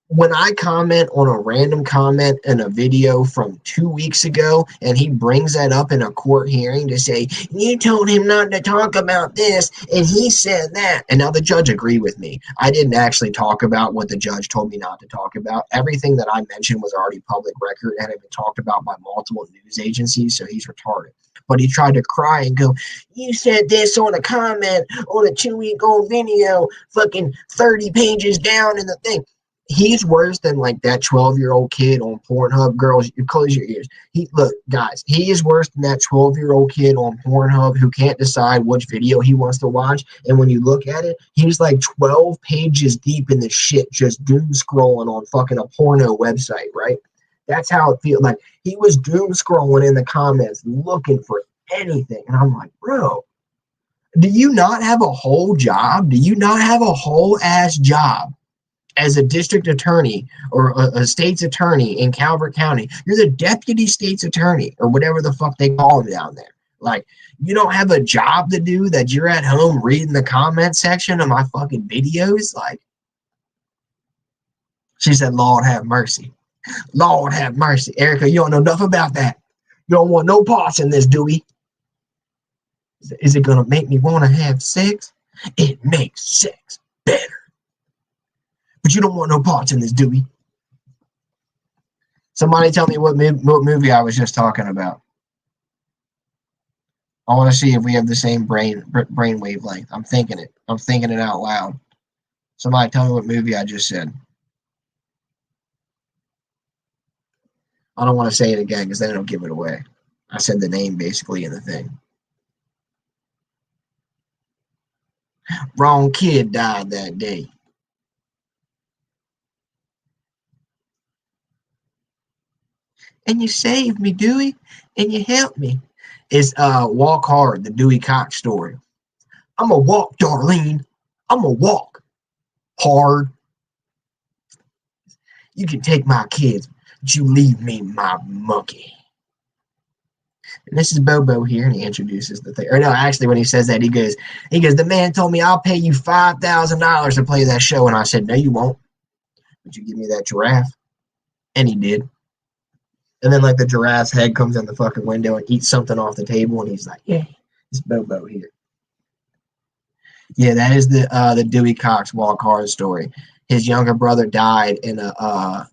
when I comment on a random comment in a video from 2 weeks ago and he brings that up in a court hearing to say, you told him not to talk about this and he said that. And now the judge agreed with me. I didn't actually talk about what the judge told me not to talk about. Everything that I mentioned was already public record and had been talked about by multiple news agencies, so he's retarded. But he tried to cry and go, you said this on a comment on a 2-week-old video, fucking 30 pages down in the thing. He's worse than like that 12-year-old kid on Pornhub. Girls, you close your ears. Look, guys, he is worse than that 12-year-old kid on Pornhub who can't decide which video he wants to watch. And when you look at it, he's like 12 pages deep in the shit, just doom scrolling on fucking a porno website, right? That's how it feels. Like, he was doom scrolling in the comments looking for anything. And I'm like, bro, do you not have a whole job? Do you not have a whole ass job? As a district attorney or a state's attorney in Calvert County, you're the deputy state's attorney or whatever the fuck they call him down there. Like, you don't have a job to do, that you're at home reading the comment section of my fucking videos? Like, she said, Lord have mercy. Lord have mercy. Erica, you don't know enough about that. You don't want no parts in this, do we? Is it going to make me want to have sex? It makes sex better. But you don't want no parts in this, do we? Somebody tell me what movie I was just talking about. I want to see if we have the same brain wavelength. I'm thinking it. I'm thinking it out loud. Somebody tell me what movie I just said. I don't want to say it again because then it'll give it away. I said the name basically in the thing. Wrong kid died that day. And you saved me, Dewey, and you helped me. It's Walk Hard, the Dewey Cox story. I'm a walk, Darlene. I'm a walk hard. You can take my kids, but you leave me my monkey. And this is Bobo here, and he introduces the thing. Or no, actually, when he says that, he goes, the man told me I'll pay you $5,000 to play that show, and I said, no, you won't. Would you give me that giraffe? And he did. And then like the giraffe's head comes in the fucking window and eats something off the table, and he's like, yeah, it's Bobo here. Yeah, that is the Dewey Cox Walk Hard story. His younger brother died in a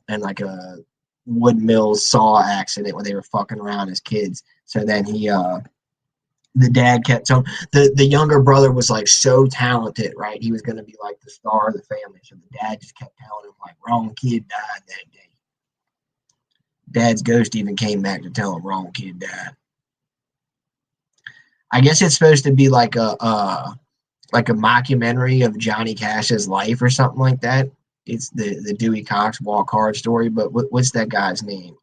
wood mill saw accident when they were fucking around as kids. So then the dad kept telling the younger brother was like so talented, right? He was gonna be like the star of the family. So the dad just kept telling him like wrong kid died that day. Dad's ghost even came back to tell him wrong kid died. I guess it's supposed to be like a mockumentary of Johnny Cash's life or something like that. It's the Dewey Cox Walk Hard story, but what's that guy's name?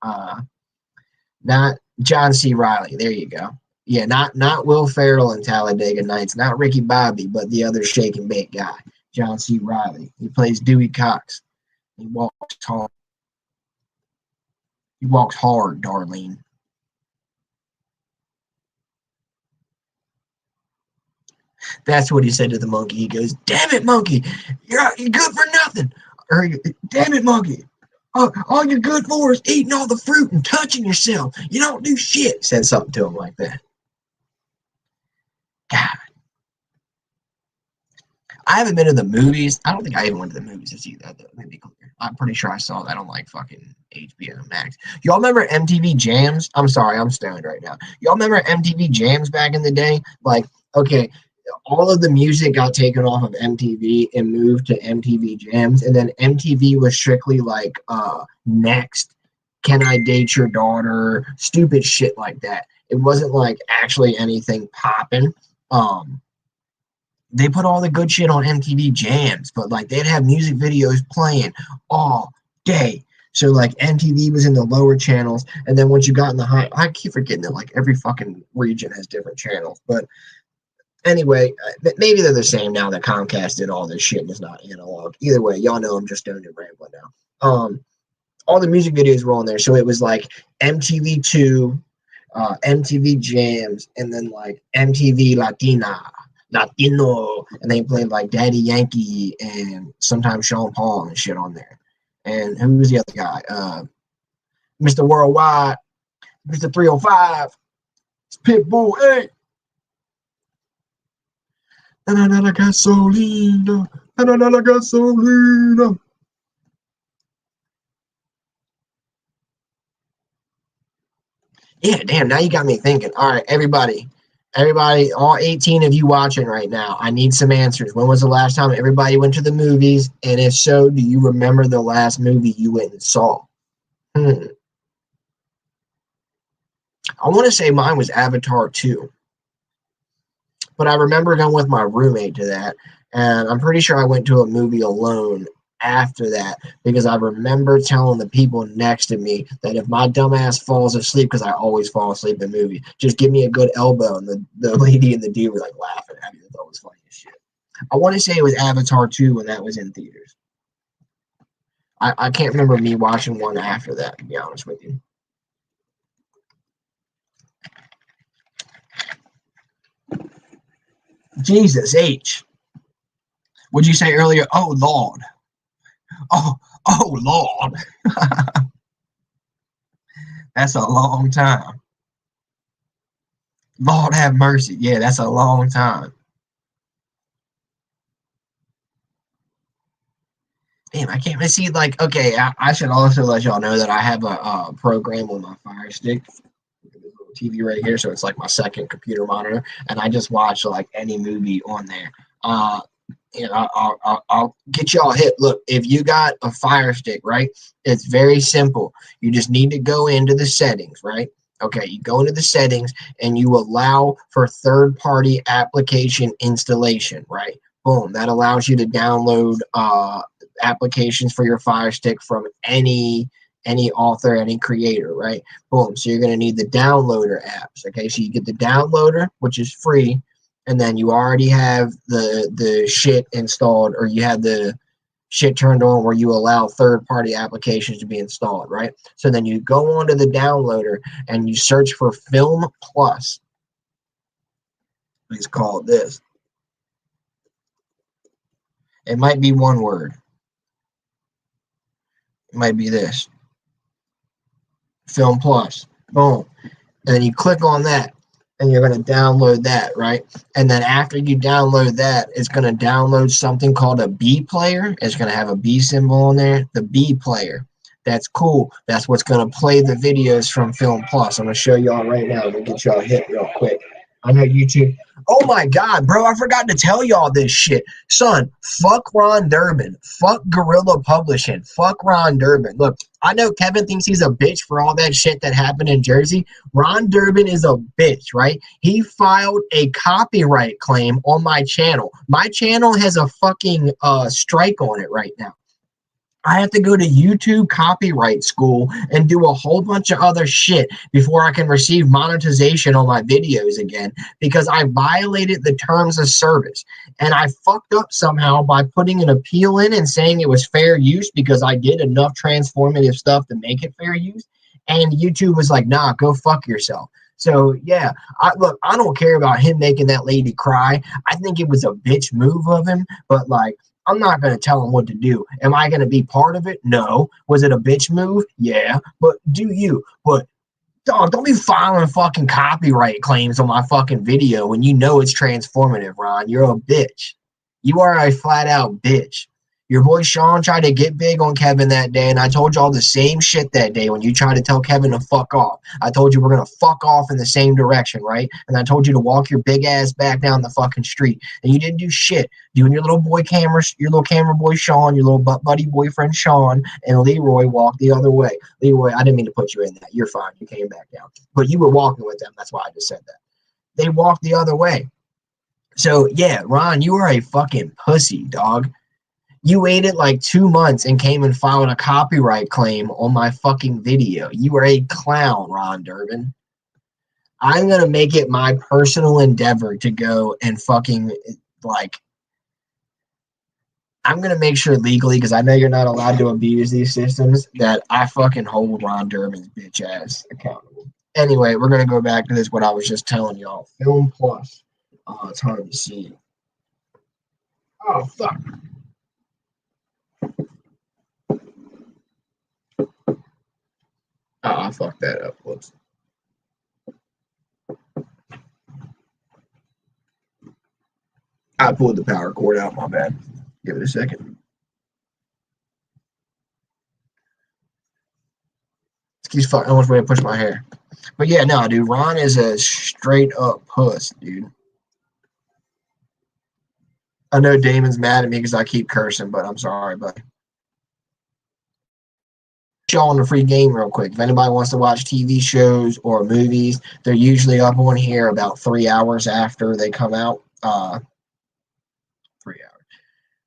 Not John C. Reilly. There you go. Yeah, not Will Ferrell in Talladega Nights, not Ricky Bobby, but the other shake and bake guy, John C. Reilly. He plays Dewey Cox. He walks hard. He walks hard, Darlene. That's what he said to the monkey. He goes, "Damn it, monkey, you're good for nothing." Or, "Damn it, monkey, all you're good for is eating all the fruit and touching yourself. You don't do shit." Said something to him like that. God, I haven't been to the movies. I don't think I even went to the movies to see that. Though. Let me be clear. I'm pretty sure I saw that on like fucking HBO Max. Y'all remember MTV Jams? I'm sorry, I'm stoned right now. Y'all remember MTV Jams back in the day? Like, okay, all of the music got taken off of MTV and moved to MTV Jams, and then MTV was strictly like Next, Can I Date Your Daughter, stupid shit like that. It wasn't like actually anything popping. They put all the good shit on MTV Jams, but like they'd have music videos playing all day. So like MTV was in the lower channels, and then once you got in the high, I keep forgetting that like every fucking region has different channels. But anyway, maybe they're the same now that Comcast did all this shit and it's not analog. Either way, y'all know I'm just stoned and rambling now. All the music videos were on there, so it was like MTV2, MTV Jams, and then like MTV Latino, and they played like Daddy Yankee and sometimes Sean Paul and shit on there. And who was the other guy? Mr. Worldwide, Mr. 305, it's Pitbull, hey. Na gasolina, na gasolina. Yeah, damn, now you got me thinking. All right, everybody, all 18 of you watching right now, I need some answers. When was the last time everybody went to the movies? And if so, do you remember the last movie you went and saw? I want to say mine was Avatar 2. But I remember going with my roommate to that. And I'm pretty sure I went to a movie alone after that because I remember telling the people next to me that if my dumbass falls asleep, because I always fall asleep in movies, just give me a good elbow. And the lady and the dude were like laughing at me. That was funny as shit. I want to say it was Avatar 2 when that was in theaters. I can't remember me watching one after that, to be honest with you. Jesus H. Would you say earlier, oh Lord? Oh Lord. That's a long time. Lord have mercy. Yeah, that's a long time. Damn, I can't see. Like, okay, I should also let y'all know that I have a program with my Fire Stick. TV right here, so it's like my second computer monitor, and I just watch like any movie on there. I'll get y'all hip. Look, if you got a Fire Stick, right, it's very simple. You just need to go into the settings, right? Okay, you go into the settings and you allow for third-party application installation, right? Boom, that allows you to download applications for your Fire Stick from any author, any creator, right? Boom. So you're going to need the downloader apps. Okay, so you get the downloader, which is free, and then you already have the shit installed, or you have the shit turned on where you allow third-party applications to be installed, right? So then you go onto the downloader and you search for Film Plus. It's called this. It might be one word. It might be this. Film Plus. Boom. And then you click on that and you're going to download that, right? And then after you download that, it's going to download something called a B player. It's going to have a B symbol on there, the B player. That's cool. That's what's going to play the videos from Film Plus. I'm going to show y'all right now. I'm going to get y'all hit real quick. I know YouTube. Oh my God, bro, I forgot to tell y'all this shit. Son, fuck Ron Durbin. Fuck Guerrilla Publishing. Fuck Ron Durbin. Look, I know Kevin thinks he's a bitch for all that shit that happened in Jersey. Ron Durbin is a bitch, right? He filed a copyright claim on my channel. My channel has a fucking strike on it right now. I have to go to YouTube copyright school and do a whole bunch of other shit before I can receive monetization on my videos again, because I violated the terms of service. And I fucked up somehow by putting an appeal in and saying it was fair use because I did enough transformative stuff to make it fair use. And YouTube was like, nah, go fuck yourself. So yeah, look, I don't care about him making that lady cry. I think it was a bitch move of him, but like, I'm not going to tell him what to do. Am I going to be part of it? No. Was it a bitch move? Yeah. But do you? But dog, don't be filing fucking copyright claims on my fucking video when you know it's transformative, Ron. You're a bitch. You are a flat out bitch. Your boy Sean tried to get big on Kevin that day, and I told you all the same shit that day when you tried to tell Kevin to fuck off. I told you we're going to fuck off in the same direction, right? And I told you to walk your big ass back down the fucking street. And you didn't do shit. You and your little boy camera, your little camera boy Sean, your little butt buddy boyfriend Sean, and Leroy walked the other way. Leroy, I didn't mean to put you in that. You're fine. You came back down. But you were walking with them. That's why I just said that. They walked the other way. So, yeah, Ron, you are a fucking pussy, dog. You waited like 2 months and came and filed a copyright claim on my fucking video. You are a clown, Ron Durbin. I'm going to make it my personal endeavor to go and fucking, like, I'm going to make sure legally, because I know you're not allowed to abuse these systems, that I fucking hold Ron Durbin's bitch ass accountable. Anyway, we're going to go back to this, what I was just telling y'all. Film Plus. Oh, it's hard to see. Oh, fuck. Oh, I fucked that up. Whoops. I pulled the power cord out. My bad. Give it a second. Excuse fuck. I almost ready to push my hair. But yeah, no, dude. Ron is a straight up puss, dude. I know Damon's mad at me because I keep cursing, but I'm sorry, buddy. Y'all on the free game real quick. If anybody wants to watch TV shows or movies, they're usually up on here about 3 hours after they come out. 3 hours.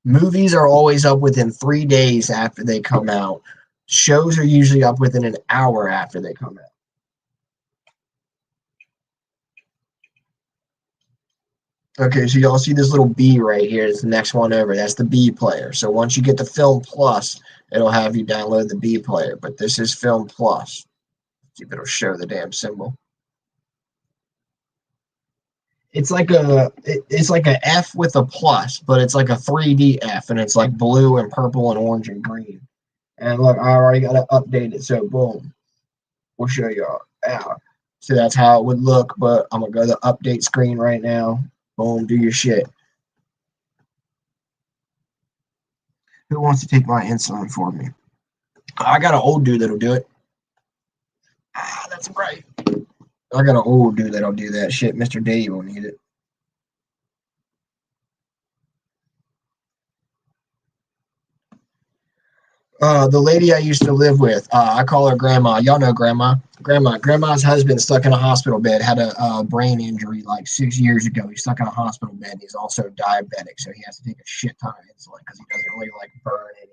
Movies are always up within 3 days after they come out. Shows are usually up within an hour after they come out. Okay, so y'all see this little B right here. It's the next one over. That's the B player. So once you get the Film Plus, it'll have you download the B player. But this is Film Plus. See if it'll show the damn symbol. It's like a F with a plus, but it's like a 3D F, and it's like blue and purple and orange and green. And look, I already got to update it. So boom, we'll show y'all. So that's how it would look. But I'm gonna go to the update screen right now. Boom, do your shit. Who wants to take my insulin for me? I got an old dude that'll do it. That's right. I got an old dude that'll do that shit. Mr. Dave will need it. The lady I used to live with, I call her Grandma. Y'all know Grandma. Grandma's husband stuck in a hospital bed, had a brain injury like 6 years ago. He's stuck in a hospital bed. He's also diabetic, so he has to take a shit ton of insulin because he doesn't really like burn any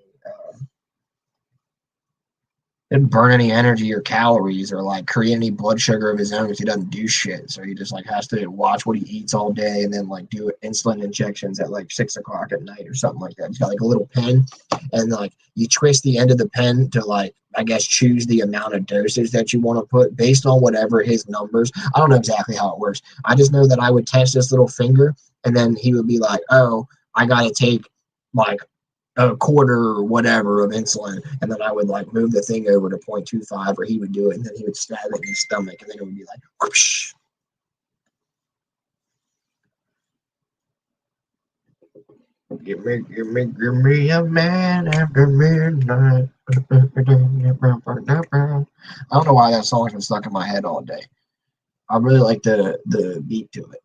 didn't burn any energy or calories or like create any blood sugar of his own because he doesn't do shit. So he just like has to watch what he eats all day and then like do insulin injections at like 6 o'clock at night or something like that. He's got like a little pen and like you twist the end of the pen to like I guess choose the amount of dosage that you want to put based on whatever his numbers. I don't know exactly how it works. I just know that I would test this little finger and then he would be like, oh, I gotta take like a quarter or whatever of insulin, and then I would like move the thing over to 0.25, or he would do it, and then he would stab it in his stomach, and then it would be like, whoosh. Give me a man after midnight. I don't know why that song's been stuck in my head all day. I really like the beat to it.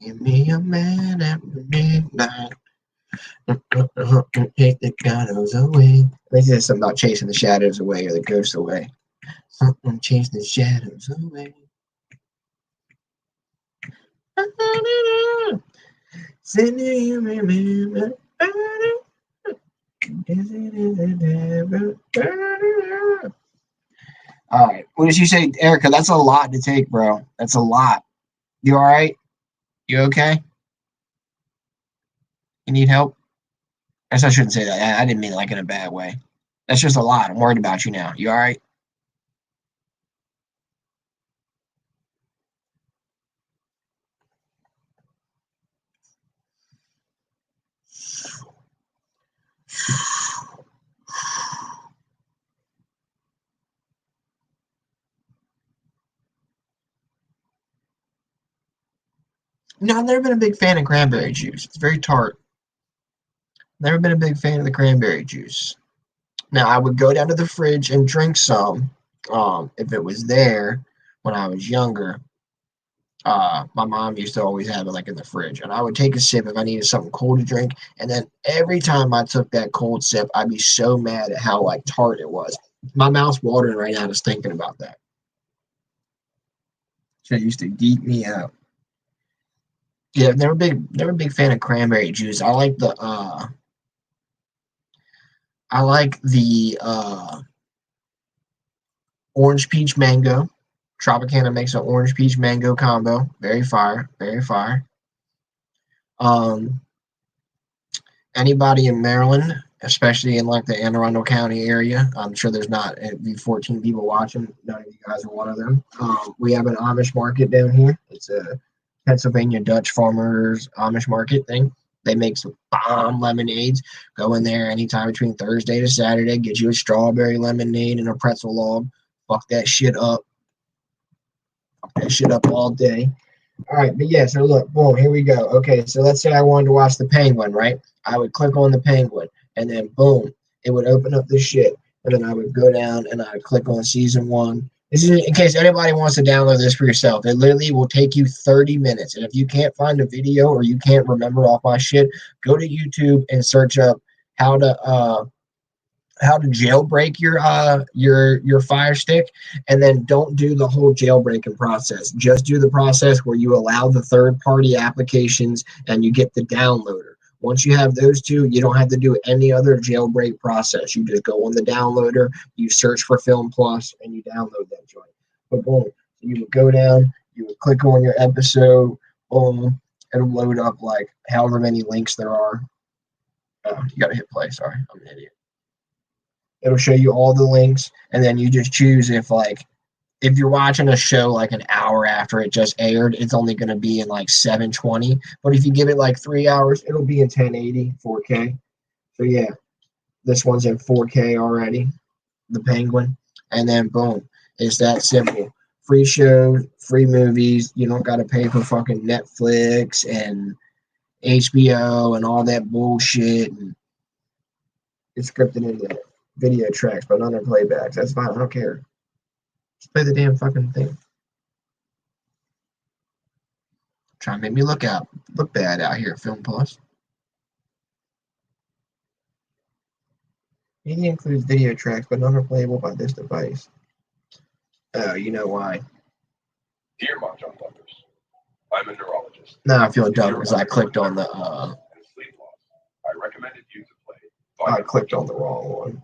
Give me a man after midnight. Take the shadows away. This is something about chasing the shadows away or the ghosts away. Something chase the shadows away. Sending you remember. All right. What did you say, Erica? That's a lot to take, bro. That's a lot. You all right? You okay? You need help? I guess I shouldn't say that. I didn't mean it like in a bad way. That's just a lot. I'm worried about you now. You all right? No, I've never been a big fan of cranberry juice. It's very tart. Never been a big fan of the cranberry juice. Now, I would go down to the fridge and drink some if it was there when I was younger. My mom used to always have it like in the fridge, and I would take a sip if I needed something cold to drink. And then every time I took that cold sip, I'd be so mad at how like tart it was. My mouth's watering right now just thinking about that. Shit used to geek me out. Yeah, never big fan of cranberry juice. I like the orange peach mango. Tropicana makes an orange peach mango combo. Very fire, very fire. Um, Anybody in Maryland, especially in like the Anne Arundel County area, I'm sure there's not be 14 people watching. None of you guys are one of them. We have an Amish market down here. It's a Pennsylvania Dutch farmers Amish market thing. They make some bomb lemonades. Go in there anytime between Thursday to Saturday. Get you a strawberry lemonade and a pretzel log. Fuck that shit up. Fuck that shit up all day. All right, but yeah, so look, boom, here we go. Okay, so let's say I wanted to watch the Penguin, right? I would click on the Penguin, and then boom, it would open up this shit. And then I would go down and I would click on season one. This is in case anybody wants to download this for yourself. It literally will take you 30 minutes. And if you can't find a video or you can't remember all my shit, go to YouTube and search up how to jailbreak your Fire Stick, and then don't do the whole jailbreaking process. Just do the process where you allow the third party applications and you get the downloader. Once you have those two, you don't have to do any other jailbreak process. You just go on the downloader, you search for Film Plus, and you download that joint. But boom, you would go down, you would click on your episode, boom, it'll load up like however many links there are. Oh, you gotta hit play. Sorry, I'm an idiot. It'll show you all the links, and then you just choose if you're watching a show like an hour after it just aired, it's only going to be in like 720. But if you give it like 3 hours, it'll be in 1080 4K. So yeah, this one's in 4K already, the Penguin, and then boom, it's that simple. Free shows, free movies. You don't got to pay for fucking Netflix and HBO and all that bullshit. And it's scripted into it. video tracks, but none are playbacks. That's fine. I don't care. Just play the damn fucking thing. Trying to make me look bad out here at Film Plus. Media includes video tracks, but none are playable by this device. Oh, you know why? Dear Mahjong Lovers, I'm a neurologist. Now I feel dumb because I clicked on the sleep loss. I recommended you to play. I clicked on the wrong one.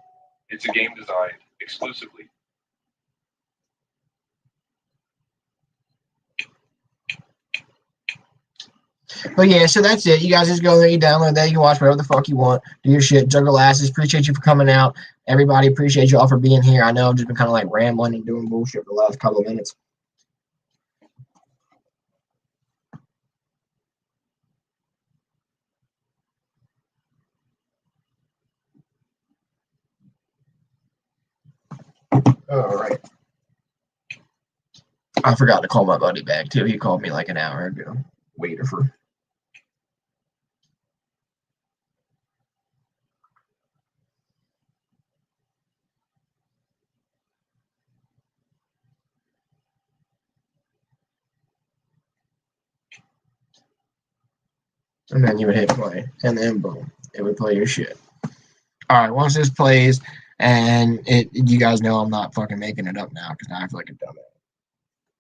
It's a game designed exclusively. But yeah, so that's it. You guys just go there, you download that, you can watch whatever the fuck you want, do your shit, juggle asses. Appreciate you for coming out. Everybody, appreciate y'all for being here. I know I've just been kind of like rambling and doing bullshit for the last couple of minutes. All right. I forgot to call my buddy back too. He called me like an hour ago. Waiter for. And then you would hit play, and then boom, it would play your shit. All right, once this plays, and you guys know I'm not fucking making it up now because I feel like a dumbass.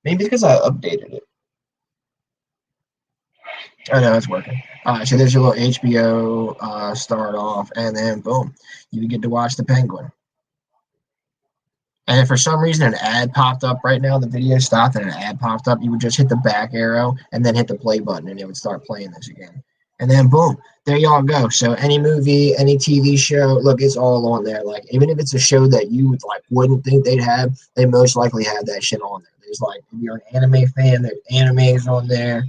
Maybe because I updated it. I know it's working. All right, so there's your little HBO start off, and then boom, you get to watch the Penguin. And if for some reason an ad popped up right now, the video stopped and an ad popped up, you would just hit the back arrow and then hit the play button, and it would start playing this again. And then boom, there y'all go. So any movie, any TV show, look, it's all on there. Like even if it's a show that you wouldn't think they'd have, they most likely have that shit on there. There's like if you're an anime fan, there's animes on there.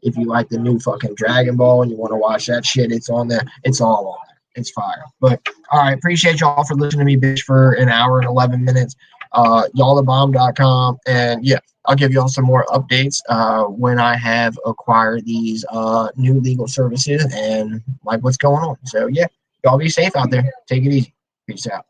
If you like the new fucking Dragon Ball and you want to watch that shit, it's on there. It's all on there. It's fire. But all right, appreciate y'all for listening to me bitch for an hour and 11 minutes. Y'allthebomb.com, and yeah, I'll give y'all some more updates when I have acquired these new legal services and like what's going on. So yeah, y'all be safe out there. Take it easy. Peace out.